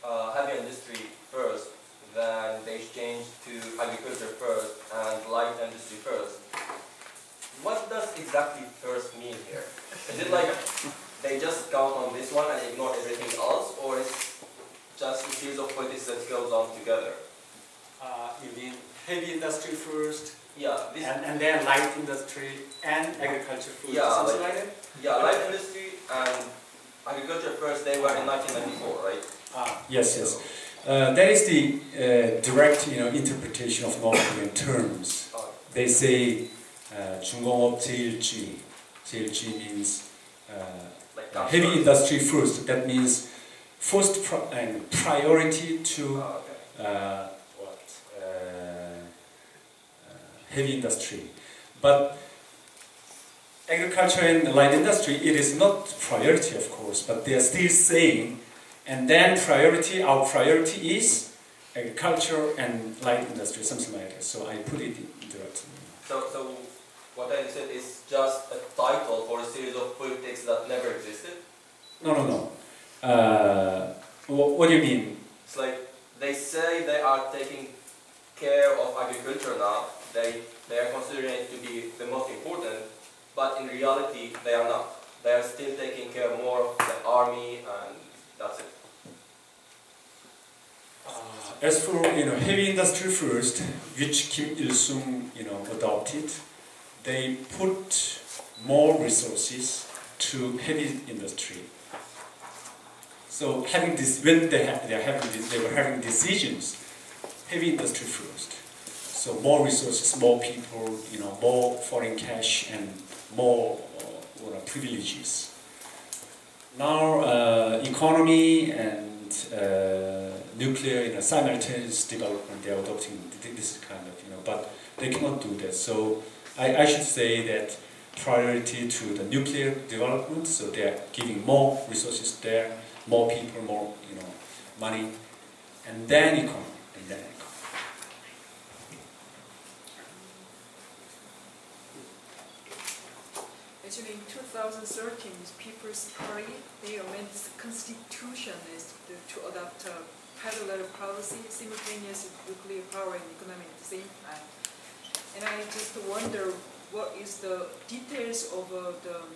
heavy industry first, then they changed to agriculture first and light industry first. What does exactly first mean here? Is it like they just count on this one and ignore everything else, or it's just series of politics that goes on together. You mean heavy industry first, Yeah, and then light industry and agriculture first, Yeah, something like- like that? yeah, light industry and agriculture first, they were in 1994, right? Yes, yes. That is the direct, interpretation of North Korean terms. They say 중공업 제일주의. 제일주의 means Like heavy industry first. That means first priority to okay. heavy industry. But agriculture and light industry, it is not priority, of course, but they are still saying, and then our priority is agriculture and light industry, something like that. So I put it directly. So what I said is just a title for a series of politics that never existed? No. What do you mean? It's like they say they are taking care of agriculture now. They are considering it to be the most important, but in reality they are not. They are still taking care more of the army, and that's it. As for heavy industry first, which Kim Il-sung adopted, they put more resources to heavy industry. So having this, when they were having decisions, heavy industry first. So more resources, more people, more foreign cash, and more privileges. Now economy and nuclear, simultaneous development, they are adopting this kind of, but they cannot do that. So I should say that priority to the nuclear development. So they are giving more resources there, more people, more money, and then economy. Actually, in 2013, People's Party, they amended the constitution to adopt a parallel policy, simultaneous nuclear power and economy at the same time. And I just wonder what is the details of the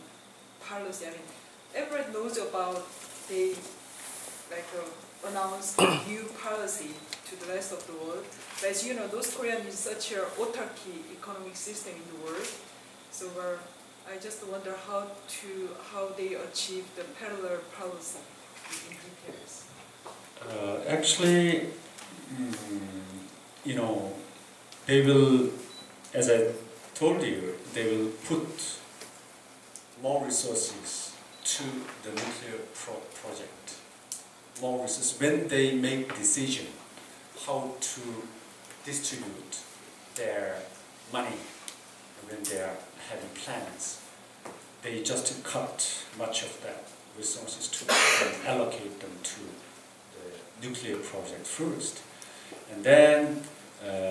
policy. I mean, everyone knows about they announced a new policy to the rest of the world. But as you know, North Korea is such an autarky economic system in the world. So I just wonder how they achieve the parallel policy in details. Actually, they will, as I told you, they will put more resources to the nuclear project. More resources when they make decision how to distribute their money when they are having plans. They just cut much of that resources to and allocate them to the nuclear project first. And then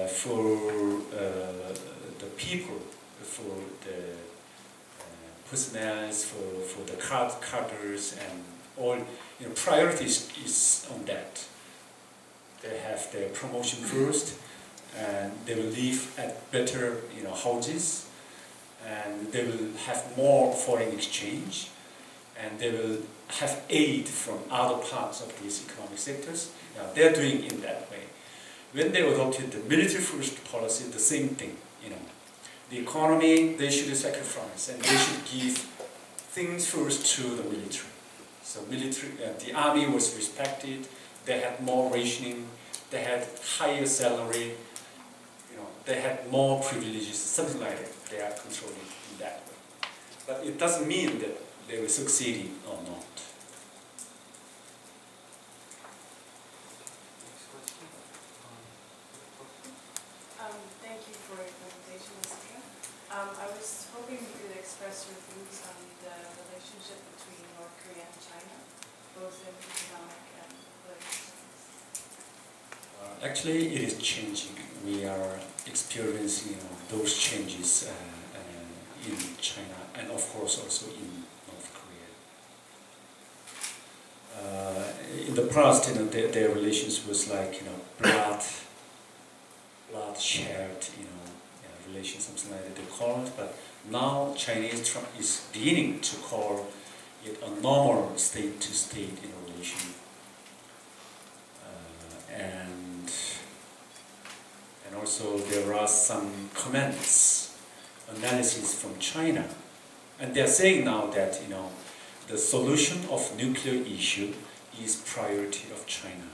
for the people, for the personnel, for the cadres and all, priorities is on that. They have their promotion first, and they will live at better, houses, and they will have more foreign exchange, and they will have aid from other parts of these economic sectors. Now, they're doing in that way. When they adopted the military first policy, the same thing, The economy, they should sacrifice, and they should give things first to the military. So the army was respected, they had more rationing, they had higher salary, they had more privileges, something like that. They are controlling in that way. But it doesn't mean that they were succeeding or not. Thank you for your presentation, Mr. Kim. I was hoping you could express your views on the relationship between North Korea and China, both in economic and political terms. Actually, it is changing. We are experiencing those changes in China and of course also in North Korea. In the past, their relations was like blood shared, relations, something like that they call it. But now Chinese is beginning to call it a normal state-to-state relation. and also there are some comments, analysis from China, and they are saying now that the solution of nuclear issue is priority of China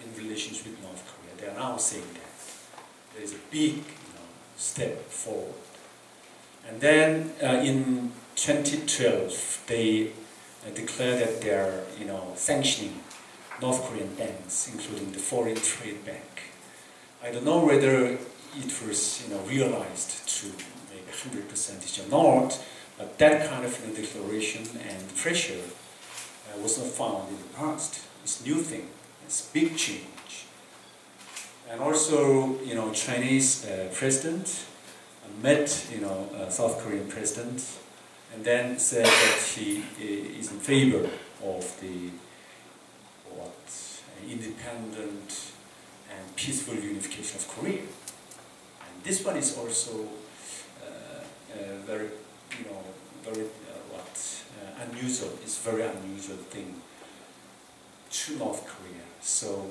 in relationship with North Korea. They are now saying that there is a big step forward. And then in 2012, they declared that they are sanctioning North Korean banks, including the Foreign Trade Bank. I don't know whether it was realized to maybe 100% or not, but that kind of declaration and pressure was not found in the past. It's a new thing. It's a big change. And also, Chinese president met, South Korean president, and then said that he is in favor of the independent and peaceful unification of Korea. And this one is also very, very unusual. It's a very unusual thing to North Korea. So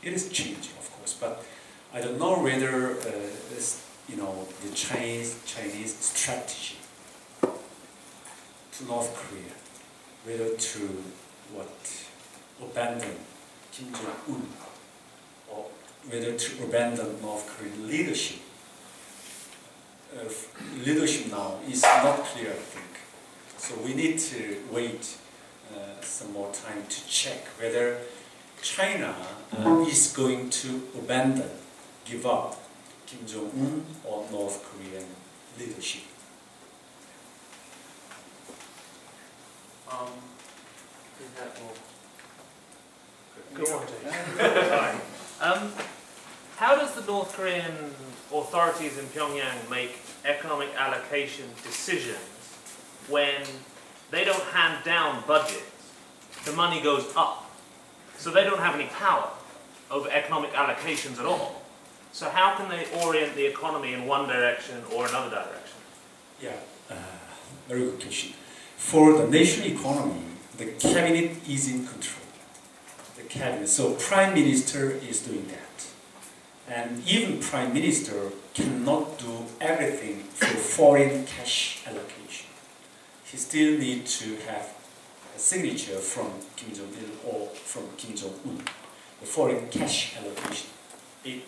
it is changing, of course, but I don't know whether the Chinese strategy to North Korea, whether to abandon Kim Jung-un, or whether to abandon North Korean leadership. Leadership now is not clear, I think. So we need to wait some more time to check whether China is going to abandon, give up Kim Jong-un or North Korean leadership. Go on, James. How does the North Korean authorities in Pyongyang make economic allocation decisions when they don't hand down budgets? The money goes up. So they don't have any power over economic allocations at all. So how can they orient the economy in one direction or another direction? Yeah, very good question. For the national economy, the cabinet is in control. The cabinet, so prime minister is doing that. And even prime minister cannot do everything for foreign cash allocation. He still needs to have a signature from Kim Jung-il or from Kim Jung-un, the foreign cash allocation, 8-1.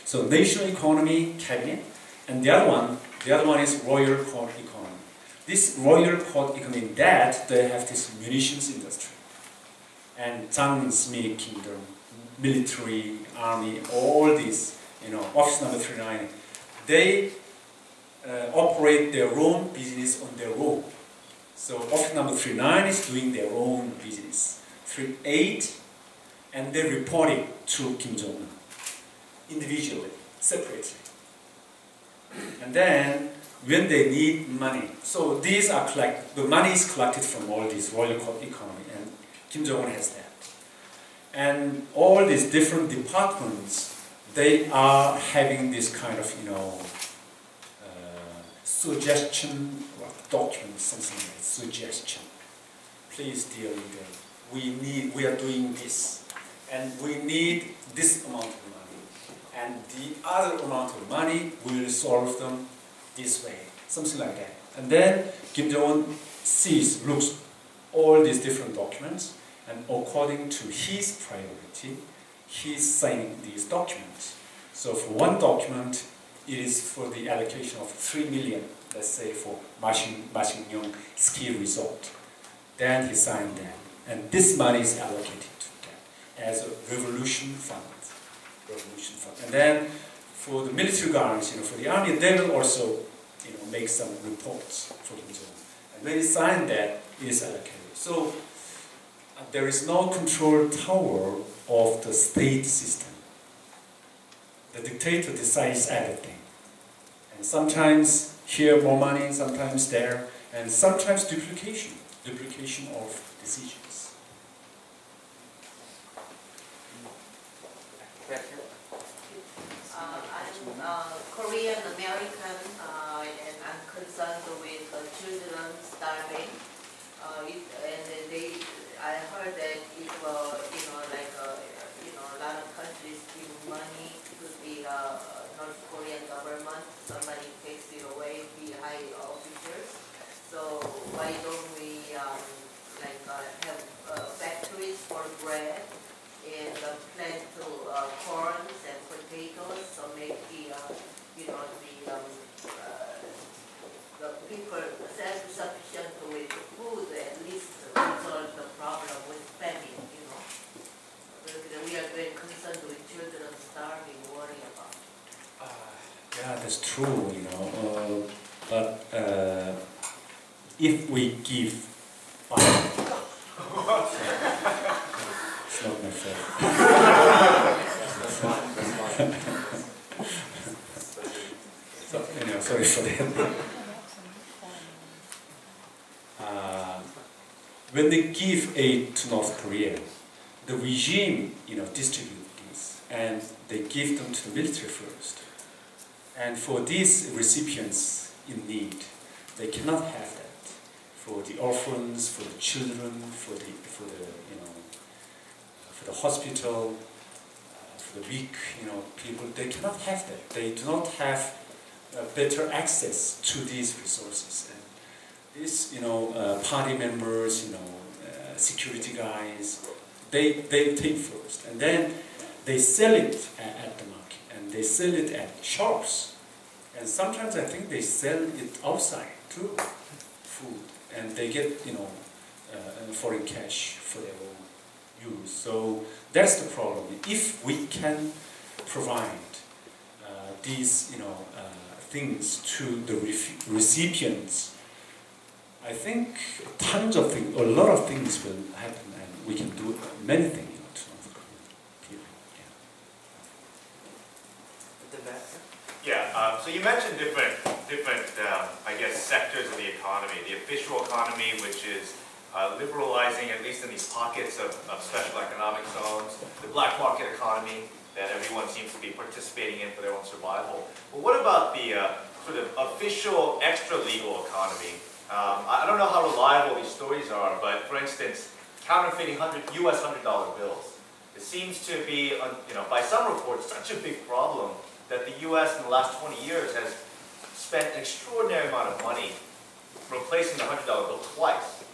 So national economy, cabinet, and the other one is royal court economy. This royal court economy, that they have this munitions industry, and Transmedic Kingdom, military, army, all these, office number 39, they operate their own business on their own. So office number 39 is doing their own business. 38, and they report it to Kim Jong-un individually, separately. And then when they need money, so these are the money is collected from all these royal court economy, and Kim Jong-un has that. And all these different departments, they are having this kind of, suggestion document, something like suggestion. Please, dear leader, we are doing this, and we need this amount of money, and the other amount of money will solve them this way, something like that. And then Kim Jong-un looks all these different documents, and according to his priority, he's signing these documents. So for one document, it is for the allocation of 3 million, let's say for Mashingyong ski resort. Then he signed that. And this money is allocated to that as a revolution fund. And then for the military guards, for the army, they will also, make some reports for Kim Jong-un. And when he signed that, it is allocated. So there is no control tower of the state system. The dictator decides everything. And sometimes here more money, sometimes there, and sometimes duplication of decisions. I'm Korean American, and I'm concerned with children starving. I heard that if North Korean government. Somebody takes it away, the high officials. So why don't we have factories for bread and plant corns and potatoes, so make the people self-sufficient with food, at least resolve the problem with famine, We are very concerned with children starving, worry about. Yeah, that's true, but if we give it's not my fault. So, sorry for that. When they give aid to North Korea, the regime, distribute this, and they give them to the military first. And for these recipients in need, they cannot have that. For the orphans, for the children, for the hospital, for the weak, people, they cannot have that. They do not have better access to these resources. And these, party members, security guys, they take first, and then they sell it at the market, and they sell it at shops, and sometimes I think they sell it outside too, food, and they get foreign cash for their own use. So that's the problem. If we can provide these things to the recipients, I think tons of things, a lot of things will happen, and we can do many things to North Korean people. Yeah. So you mentioned different, I guess, sectors of the economy. The official economy, which is liberalizing, at least in these pockets of special economic zones. The black market economy that everyone seems to be participating in for their own survival. But what about the sort of official extra-legal economy? I don't know how reliable these stories are, but for instance, counterfeiting US $100 bills. It seems to be, by some reports, such a big problem that the US in the last 20 years has spent an extraordinary amount of money replacing the $100 bill twice.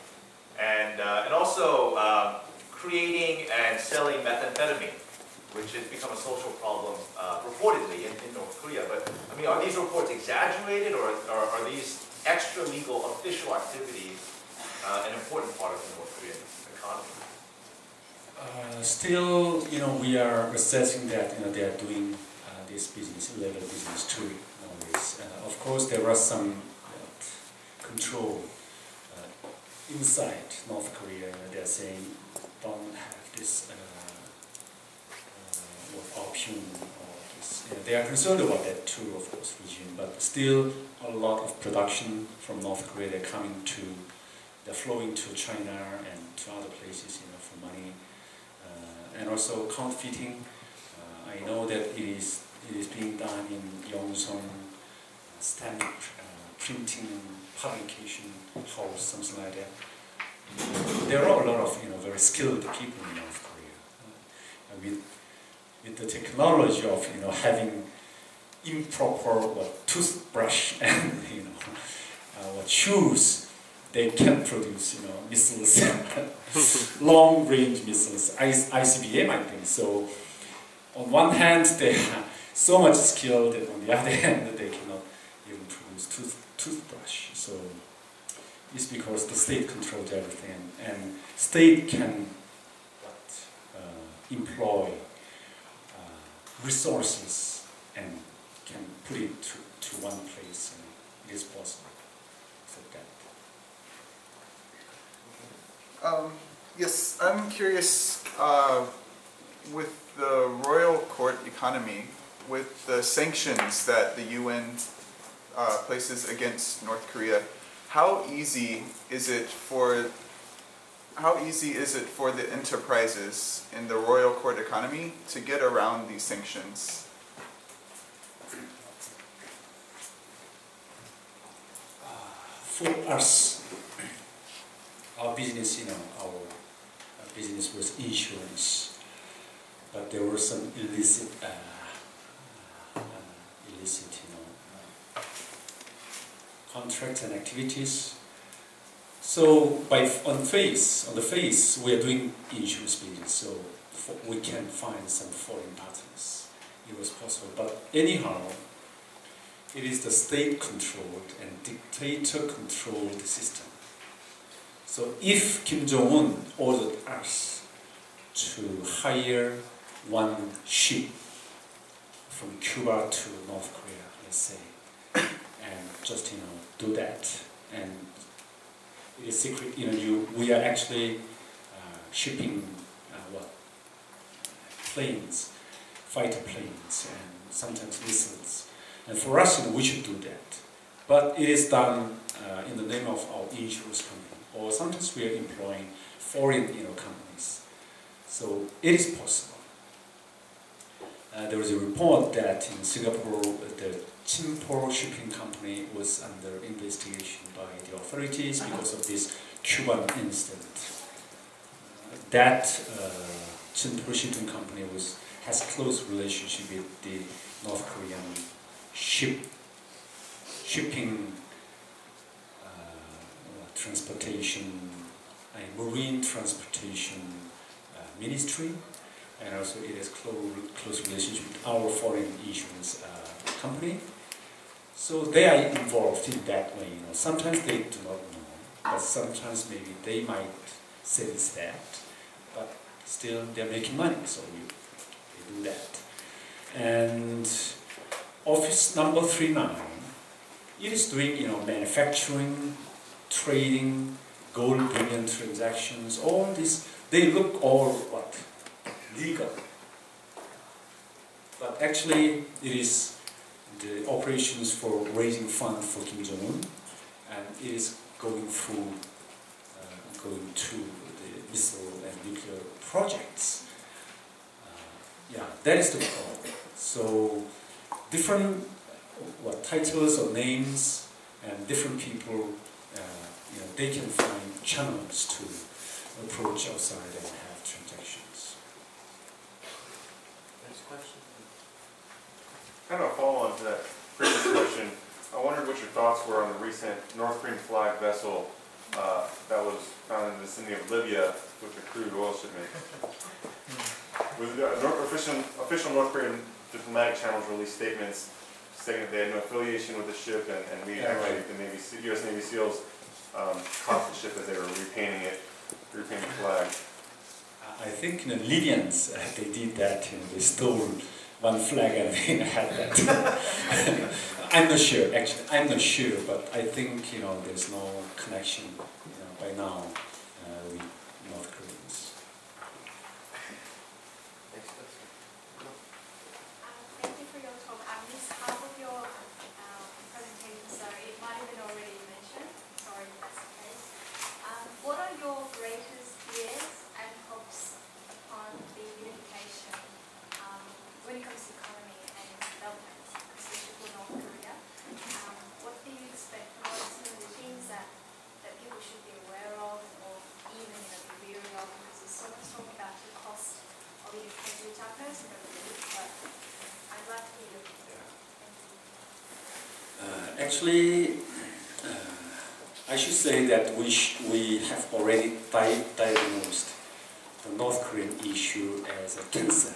And also creating and selling methamphetamine, which has become a social problem reportedly in North Korea. But I mean, are these reports exaggerated, or are these extra-legal official activities an important part of the North Korean economy? Still, we are assessing that they are doing this illegal business too nowadays. Of course, there are some control inside North Korea. They are saying don't have this opium or this. They are concerned about that too, of course, regime. But still, a lot of production from North Korea they're flowing to China and to other places, for money, and also counterfeiting. I know that it is being done in Yongsan, stamp printing publication house, something like that. There are a lot of very skilled people in North Korea. With the technology of having improper toothbrush and shoes, they can produce missiles, long-range missiles, ICBM, I think. So on one hand, they are so much skilled, and on the other hand, they cannot even produce toothbrush. So it's because the state controls everything, and state can employ resources and can put it to one place, and it is possible. Except that. Yes, I'm curious, with the royal court economy, with the sanctions that the UN places against North Korea, how easy is it for the enterprises in the royal court economy to get around these sanctions? For us, our business, our business was insurance, but there were some illicit contracts and activities. So on the face, we are doing insurance business, so we can find some foreign partners. It was possible, but anyhow, it is the state-controlled and dictator-controlled system. So if Kim Jung-un ordered us to hire one ship from Cuba to North Korea, let's say, and just do that, and it is secret. We are actually shipping planes, fighter planes, and sometimes missiles. And for us, we should do that. But it is done in the name of our insurance company, or sometimes we are employing foreign companies. So it is possible. There was a report that in Singapore, the Chimpo shipping company was under investigation by the authorities because of this Cuban incident. That Chimpo shipping company has close relationship with the North Korean shipping transportation, marine transportation ministry, and also it has close relationship with our foreign insurance company. So they are involved in that way. Sometimes they do not know, but sometimes maybe they might sense that, but still they're making money, so they do that. And office number 39, it is doing manufacturing, trading, gold bullion transactions, all this. They look all legal, but actually it is the operations for raising funds for Kim Jung-un, and it is going to the missile and nuclear projects. That is the problem. So different titles or names and different people, they can find channels to approach outside and have transactions. Next question. Kind of a follow-on to that previous question. I wondered what your thoughts were on the recent North Korean flag vessel that was found in the vicinity of Libya with a crude oil shipment. Official North Korean diplomatic channels released statements saying that they had no affiliation with the ship, and we actually, the U.S. Navy SEALs, caught the ship as they were repainting the flag. I think the Libyans, they did that. They stole one flag and they had that. I'm not sure, actually. I'm not sure, but I think there's no connection by now with North Koreans. Thank you for your talk. I missed half of your presentation, so it might have been already mentioned. Sorry if that's the case. What are your greatest fears and hopes upon the unification when it comes to economy and development, especially for North Korea? What do you expect? What are some of the things that people should be aware of, or even be weary of? Because there's so much talk about the cost of unification, which I've heard some of it, but I'd like to hear your opinion. Actually, I should say that we have already diagnosed the North Korean issue as a cancer.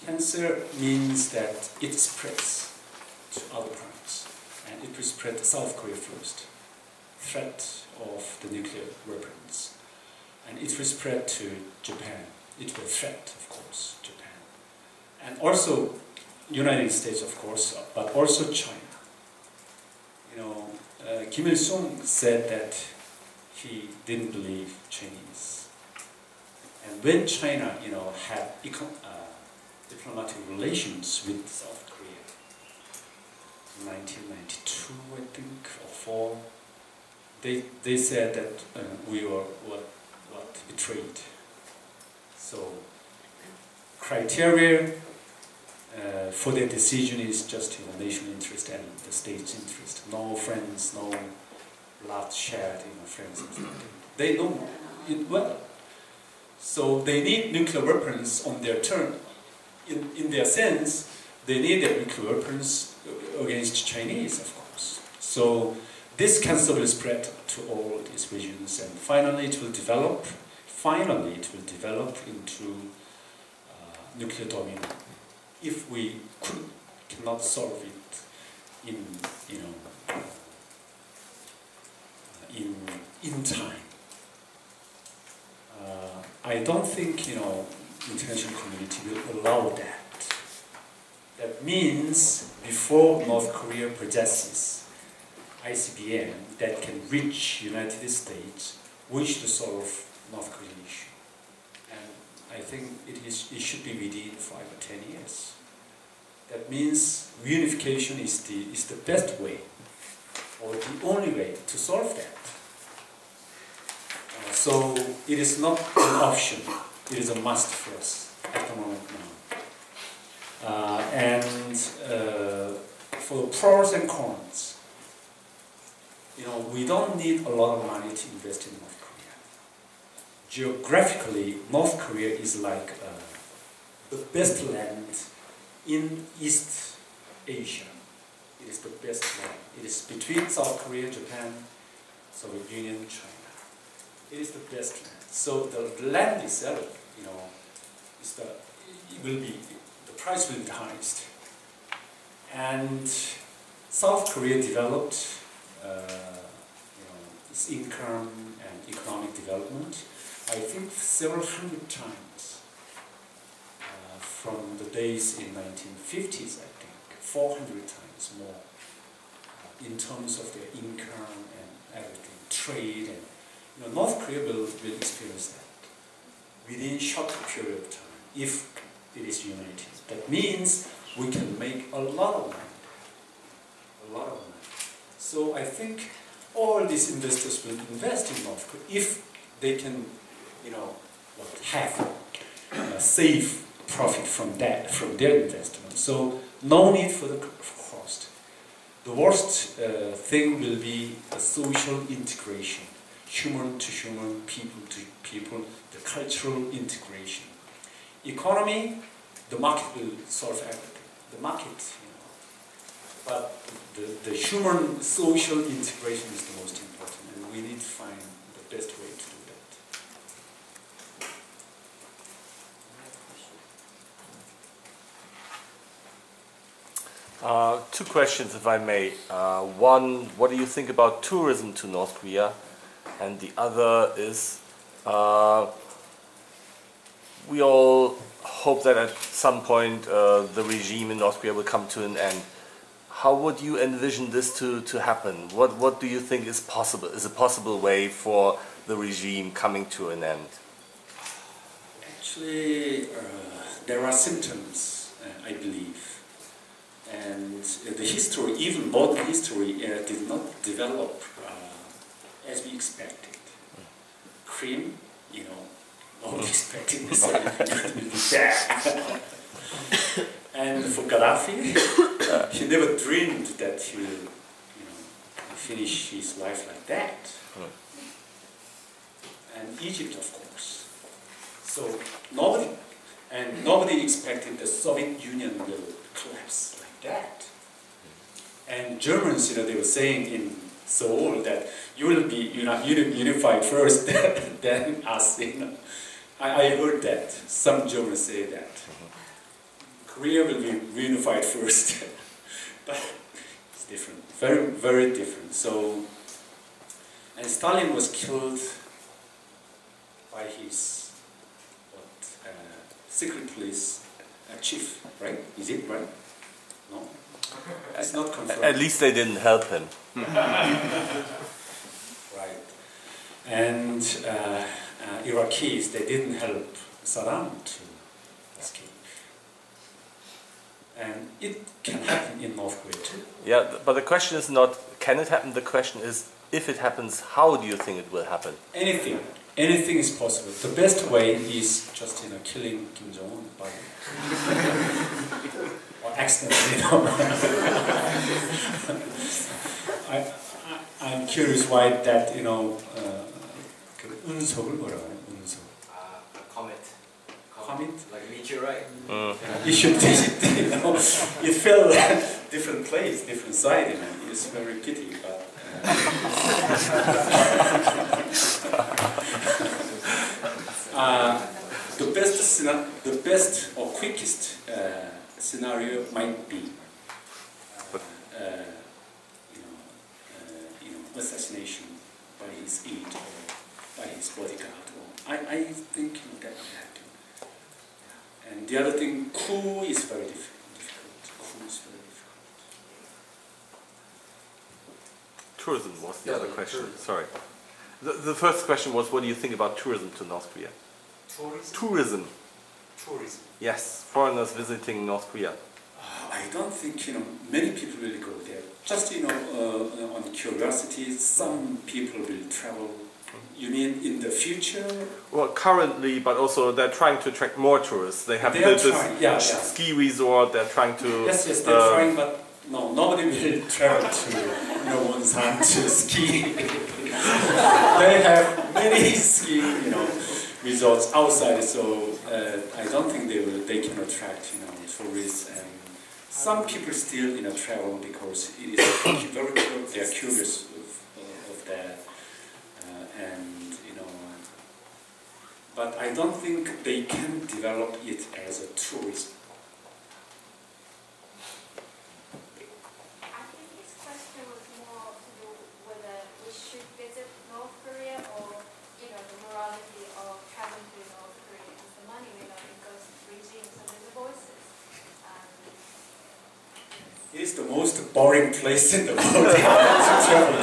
Cancer means that it spreads to other parts, and it will spread to South Korea first. Threat of the nuclear weapons, and it will spread to Japan. It will threat, of course, Japan, and also United States, of course, but also China. Kim Il-sung said that he didn't believe Chinese, and when China, had diplomatic relations with South Korea in 1992, I think, or 4, they said that we were betrayed. So criteria for their decision is just national interest and the state's interest. No friends, no blood shed, friends. They know it well. So they need nuclear weapons on their turn. In their sense, they need their nuclear weapons against Chinese, of course. So this cancer will spread to all these regions, and finally it will develop. Finally, it will develop into nuclear domino if we cannot solve it in time. I don't think international community will allow that. That means before North Korea possesses ICBM that can reach United States, we should solve North Korean issue. And I think it should be within 5 or 10 years. That means reunification is the best way, or the only way to solve that. So it is not an option, it is a must for us at the moment now. And for pros and cons, we don't need a lot of money to invest in North Korea. Geographically, North Korea is like the best land in East Asia. It is the best land. It is between South Korea, Japan, Soviet Union, China. It is the best land. So the land itself, the price will be the highest. And South Korea developed its income and economic development, I think several hundred times from the days in 1950s, I think, 400 times more in terms of their income and everything, trade, and North Korea will experience that within short period of time if it is united. That means we can make a lot of money. A lot of money. So I think all these investors will invest in North Korea if they can, have safe profit from their investment. So no need for the cost. The worst thing will be the social integration, human to human, people to people, the cultural integration. Economy, the market will solve everything. The market, but the human social integration is the most important, and we need to find the best way to do that. Two questions, if I may. One, what do you think about tourism to North Korea? And the other is, we all hope that at some point the regime in North Korea will come to an end. How would you envision this to happen? What do you think is possible? Is a possible way for the regime coming to an end? Actually, there are symptoms, I believe. And the history, even modern history, did not develop as we expected. Krim, nobody expected this. And for Gaddafi, he never dreamed that he will, finish his life like that. And Egypt, of course. So nobody expected the Soviet Union will collapse like that. And Germans, they were saying in Seoul that you will be unified first, then us. I heard that. Some Germans say that. Korea will be reunified first. But it's different. Very, very different. So, and Stalin was killed by his secret police chief, right? Is it right? No? It's not confirmed. At least they didn't help him. Right. And Iraqis, they didn't help Saddam to escape. And it can happen in North Korea too. Yeah, but the question is not, can it happen? The question is, if it happens, how do you think it will happen? Anything. Anything is possible. The best way is just, killing Kim Jung-un by or accidentally, I'm curious why that, 운석을 뭐라고 하냐? 운석. A comet. Comet? Like a meteorite. It should be, it fell different place, different side, it's very pity, but the best or quickest scenario might be assassination by his aide or by his bodyguard. I think that will happen. And the other thing, coup is very difficult. Coup is very difficult. Tourism was the other question. Sorry. The first question was, what do you think about tourism to North Korea? Tourism. Tourism. Yes, foreigners visiting North Korea. I don't think many people will go there. Just on curiosity, some people will travel. You mean in the future? Well, currently, but also they're trying to attract more tourists. They have built this ski resort. They're trying to. Yes, they're trying, but no, nobody will travel to Wonsan to ski. They have many ski, resorts outside, so I don't think they can attract, tourists. And some people still, travel because it is very they are curious of that, but I don't think they can develop it as a tourism. I think his question was more to do whether we should visit North Korea or, the morality of traveling to North Korea because the money may not because regimes and there's voices. It is the most boring place in the world to travel.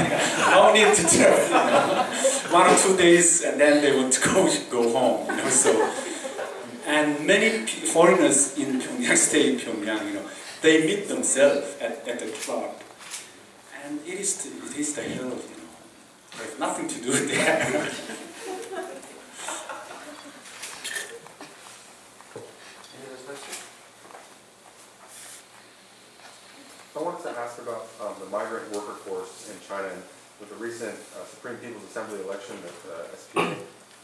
No need to travel. 1 or 2 days, and then they want to go home. So, and many foreigners in Pyongyang stay in Pyongyang. They meet themselves at the club, and it is the hell. There's nothing to do there. I wanted to ask about the migrant worker force in China. And with the recent Supreme People's Assembly election at SPA,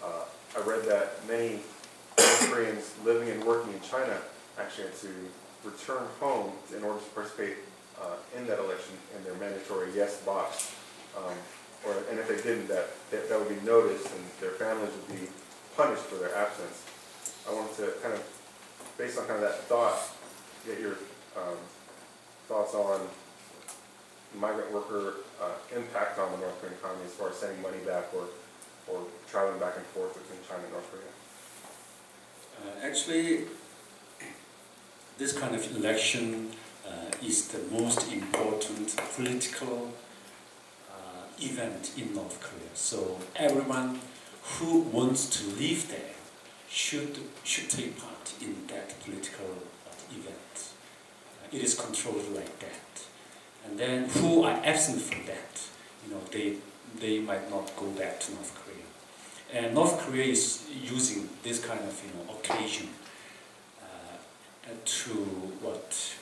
I read that many North Koreans living and working in China actually had to return home in order to participate in that election in their mandatory yes box. And if they didn't, that would be noticed and their families would be punished for their absence. I wanted to based on that thought, get your thoughts on migrant worker impact on the North Korean economy as far as sending money back or traveling back and forth between China and North Korea? Actually, this kind of election is the most important political event in North Korea. So everyone who wants to live there should take part in that political event. It is controlled like that. And then who are absent from that, they might not go back to North Korea. And North Korea is using this kind of occasion to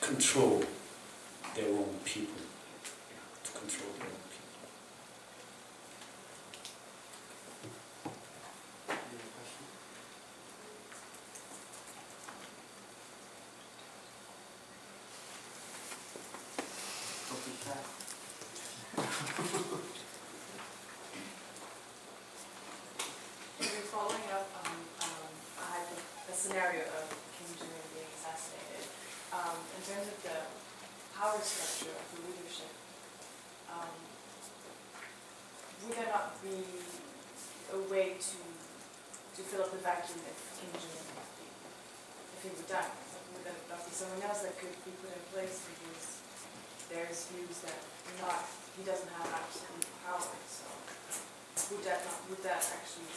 control their own people. To control their own people. Following up on the scenario of Kim Jung-un being assassinated, in terms of the power structure of the leadership, would there not be a way to fill up the vacuum if Kim Jong-un if he would die? Would there not be someone else that could be put in place because there's views that he doesn't have absolute power? So would that actually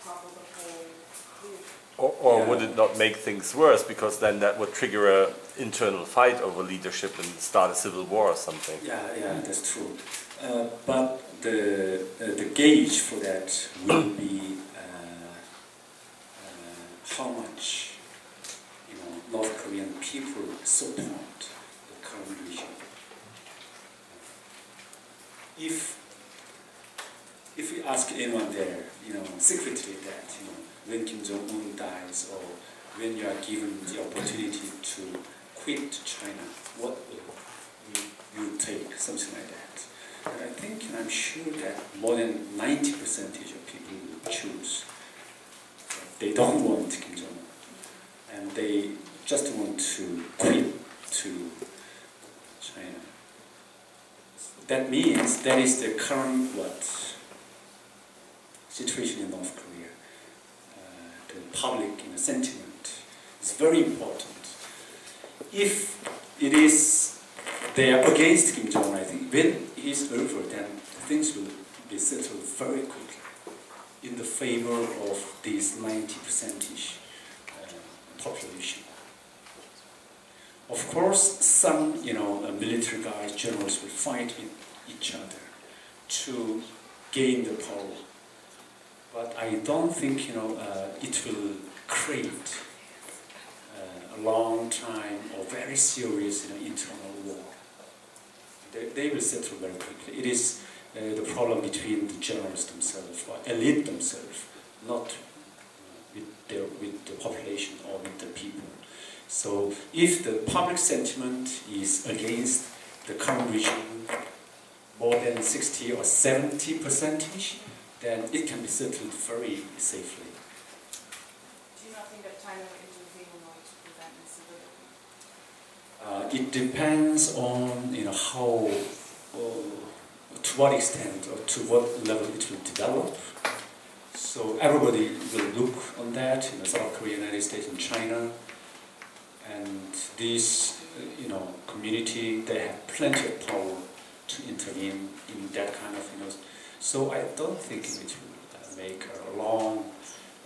topple the whole leadership? Or would it not make things worse because then that would trigger an internal fight over leadership and start a civil war or something? Yeah, that's true. But the gauge for that will be how much North Korean people support the current regime. If we ask anyone there, secretly that, when Kim Jung-un dies or when you are given the opportunity to quit China, what will you you take something like that. And I think, and I'm sure that more than 90% of people will choose. They don't want Kim Jung-un, and they just want to quit to China. That means that is the current situation in North Korea. The public sentiment is very important. If it is they are against Kim Jong-un, I think when it is over, then things will be settled very quickly in the favor of this 90% population. Of course, some military guys, generals will fight with each other to gain the power. But I don't think it will create a long time or very serious internal war. They will settle very quickly. It is the problem between the generals themselves or elite themselves, not with the population or with the people. So if the public sentiment is against the current regime more than 60 or 70%, then it can be settled very safely. Do you not think that China will intervene in order to prevent instability? It depends on how, to what extent or to what level it will develop. So everybody will look on that, South Korea, United States, and China. And this, community, they have plenty of power to intervene in that kind of, So I don't think it will make a long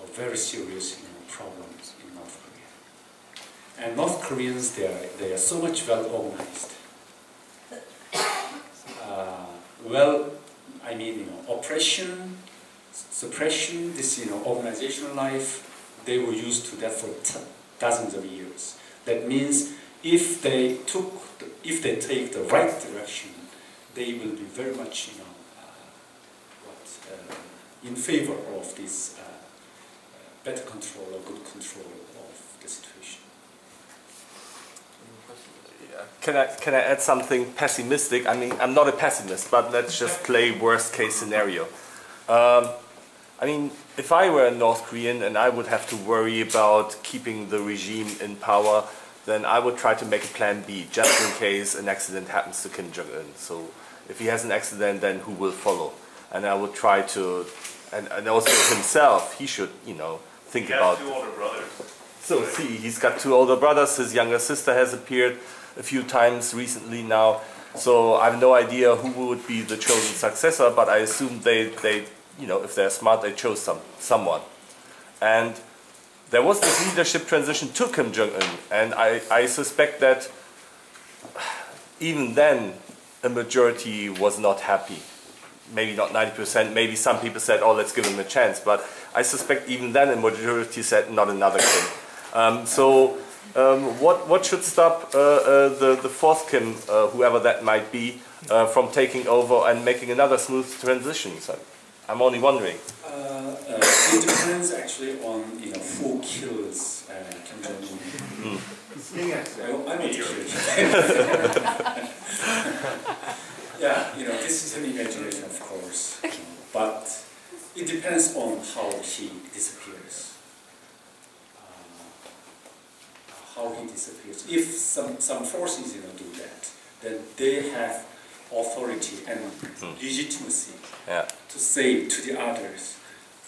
or very serious, problems in North Korea. And North Koreans, they are so much well organized. Oppression, suppression, this, organizational life, they were used to that for dozens of years. That means if they take the right direction, they will be very much, in favor of this better control or good control of the situation. Can I add something pessimistic? I mean, I'm not a pessimist, but let's just play worst case scenario. If I were a North Korean and I would have to worry about keeping the regime in power, then I would try to make a plan B, just in case an accident happens to Kim Jung-un. So if he has an accident, then who will follow? And I would try to, and also himself, he should, think about... He has 2 older brothers. So see, he's got 2 older brothers, his younger sister has appeared a few times recently now. So I have no idea who would be the chosen successor, but I assume they if they're smart, they chose someone. And there was this leadership transition to Kim Jong-un, and I suspect that even then a majority was not happy. Maybe not 90%, maybe some people said, oh, let's give him a chance, but I suspect even then a majority said, not another Kim. What should stop the 4th Kim, whoever that might be, from taking over and making another smooth transition? So I'm only wondering. It depends actually on who kills Kim Jong-un. I'm not sure. Yeah, this is an imagination, of course, but it depends on how he disappears. If some forces do that, then they have authority and legitimacy to say to the others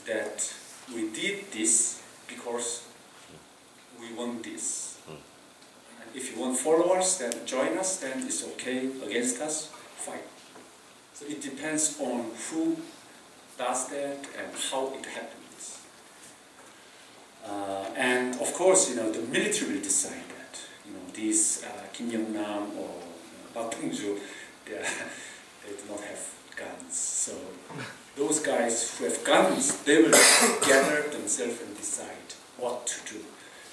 that we did this because we want this. And if you want followers, then join us, then it's okay. Against us, fine. So it depends on who does that and how it happens. And of course, the military will decide that. These Kim Yong-nam or Park Bong-ju, they do not have guns. So those guys who have guns, they will gather themselves and decide what to do.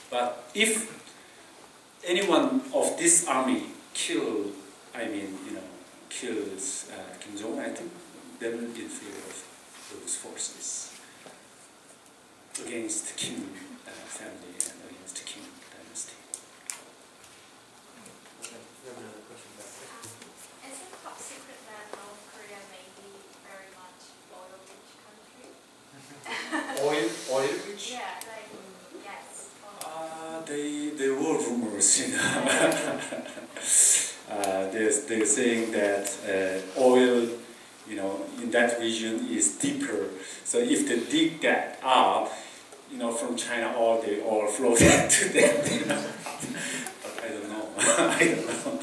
But if anyone of this army kills Kim Jong-un, I think they will be in favor of those forces against Kim family and against Kim dynasty. oil rich? Yeah, like gas. They were rumors, you know. They're saying that oil, you know, in that region is deeper. So if they dig that up, you know, from China, all they all floated to them. You know. But I don't know. I don't know.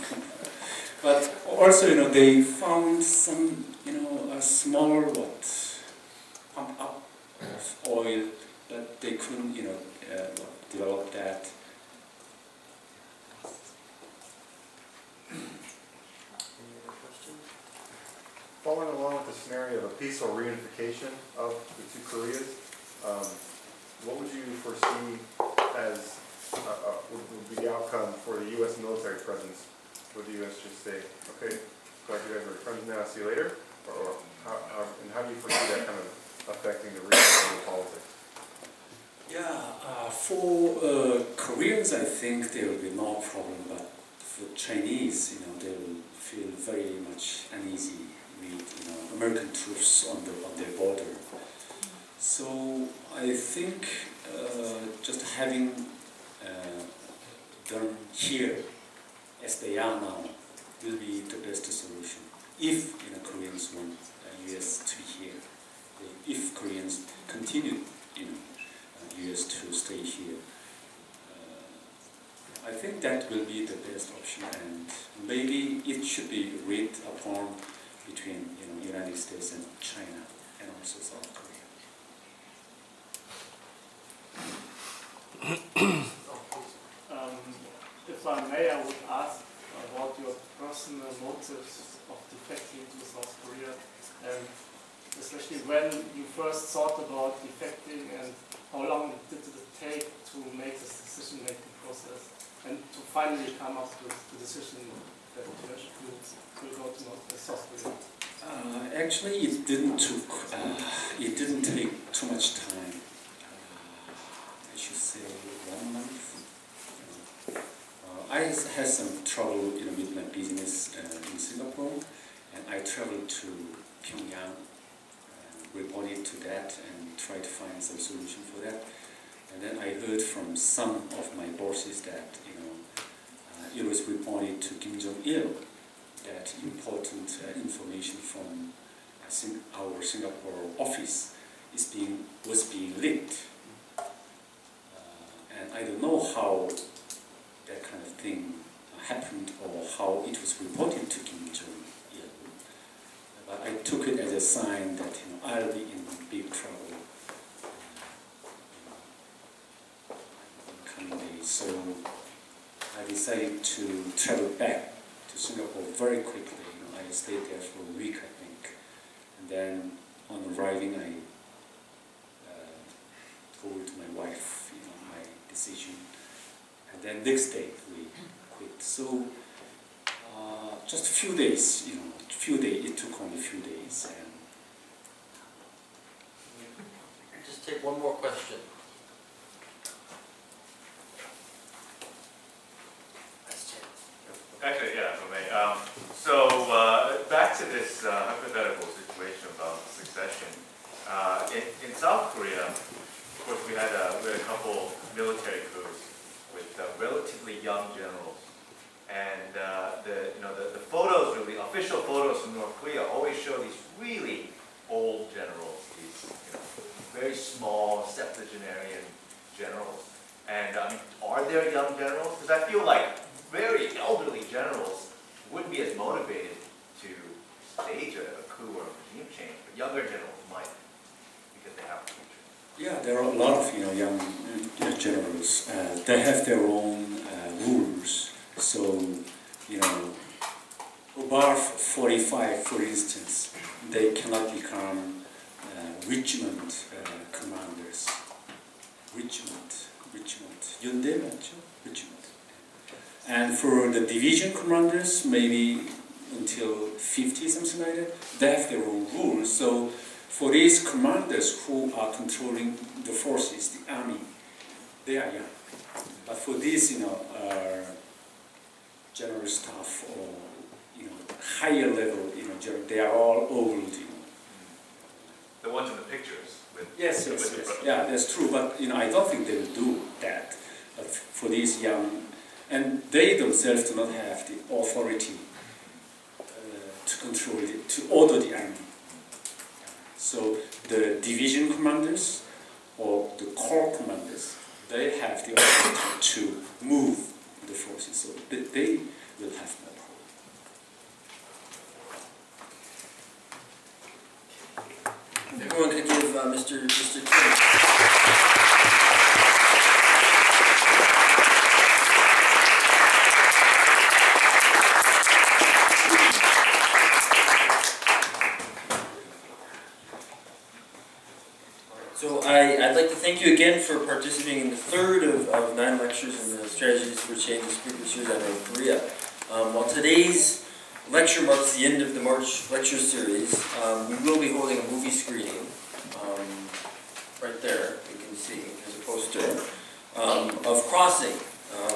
But also, you know, they found some, you know, a smaller pump up of oil that they couldn't, you know, develop that. Any other questions? Following along with the scenario of a peaceful reunification of the two Koreas, what would you foresee as would be the outcome for the U.S. military presence? Would the U.S. just say, okay, glad you guys are friends now, see you later? Or and how do you foresee that kind of affecting the regional politics? Yeah, for Koreans, I think there will be no problem, but for Chinese, you know, they will feel very much uneasy with, you know, American troops on their border. So I think just having them here as they are now will be the best solution. If, you know, Koreans want U.S. to be here, if Koreans continue, you know, U.S. to stay here, I think that will be the best option, and maybe it should be agreed upon between, you know, United States and China, and also South Korea. If I may, I would ask about your personal motives of defecting to South Korea, and especially when you first thought about defecting, and how long did it take to make this decision-making process, and to finally come up with the decision that you will go to South Korea? Actually, it didn't take too much time. I should say 1 month. I had some trouble, you know, with my business in Singapore, and I traveled to Pyongyang, reported to that, and tried to find some solution for that. And then I heard from some of my bosses that, you know, it was reported to Kim Jung-il that important information from our Singapore office was being leaked. And I don't know how that kind of thing happened or how it was reported to Kim Jung-il. But I took it as a sign that, you know, I'll be in big trouble in coming days. So I decided to travel back to Singapore very quickly. You know, I stayed there for a week, I think. And then on arriving, I told my wife, you know, my decision. And then next day we quit. So just a few days, you know, it took only a few days. And just take one more question. Actually, yeah, if I may. So back to this hypothetical situation about succession. In South Korea, of course, we had a couple military coups with relatively young generals, and the photos, really official photos from North Korea, always show these really old generals, these very small septuagenarian generals. And I mean, are there young generals? Because I feel like very elderly generals wouldn't be as motivated to stage a coup or a regime change, but younger generals might, because they have a future. yeah, there are a lot of, you know, young generals. They have their own rules. So, you know, above 45, for instance, they cannot become regiment commanders. Regiment. Yunde, regiment. And for the division commanders, maybe until 50, something like that, they have their own rules. So for these commanders who are controlling the forces, the army, they are young. But for these, you know, general staff or, you know, higher level, you know, they are all old, you know. The ones in the pictures. Yes, yeah, that's true. But I don't think they will do that for these young, and they themselves do not have the authority to control it, to order the army. So the division commanders or the corps commanders, they have the authority to move the forces. So they will have no problem. Everyone could give Mr. Kim. So I'd like to thank you again for participating in the third of 9 lectures in the Strategies for Change the Speaker Series on North Korea. While today's lecture marks the end of the March lecture series, we will be holding a movie screening right there, you can see, as a poster, of Crossing,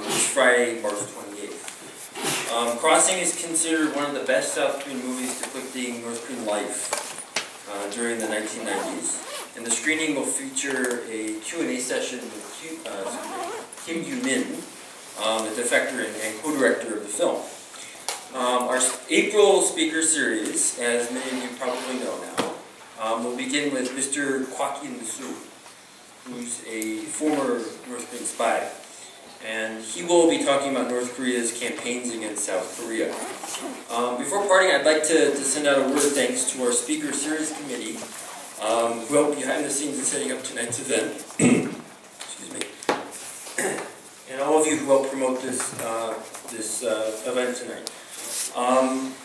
which is Friday, March 28th. Crossing is considered one of the best South Korean movies depicting North Korean life during the 1990s. And the screening will feature a Q&A session with Kim Jung-un, the defector and co-director of the film. Our April speaker series, as many of you probably know now, will begin with Mr. Kwang-Jin, who's a former North Korean spy. And he will be talking about North Korea's campaigns against South Korea. Before parting, I'd like to send out a word of thanks to our speaker series committee, who helped behind the scenes in setting up tonight's event. Excuse me. And all of you who helped promote this event tonight.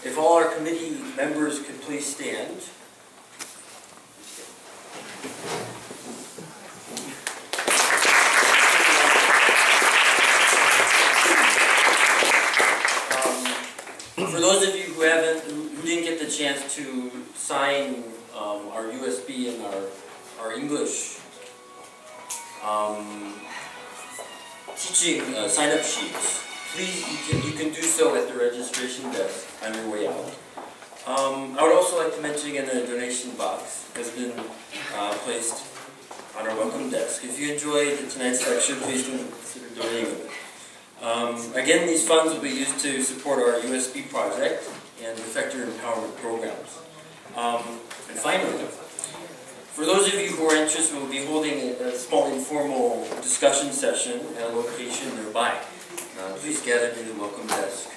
If all our committee members could please stand. For those of you who didn't get the chance to sign our USB and our English teaching sign-up sheets, please, you can do so at the registration desk on your way out. I would also like to mention again that a donation box has been placed on our welcome desk. If you enjoyed tonight's lecture, please consider donating with it. Again, these funds will be used to support our USB project and defector empowerment programs. And finally, for those of you who are interested, we'll be holding a small informal discussion session at a location nearby. Please gather near the welcome desk.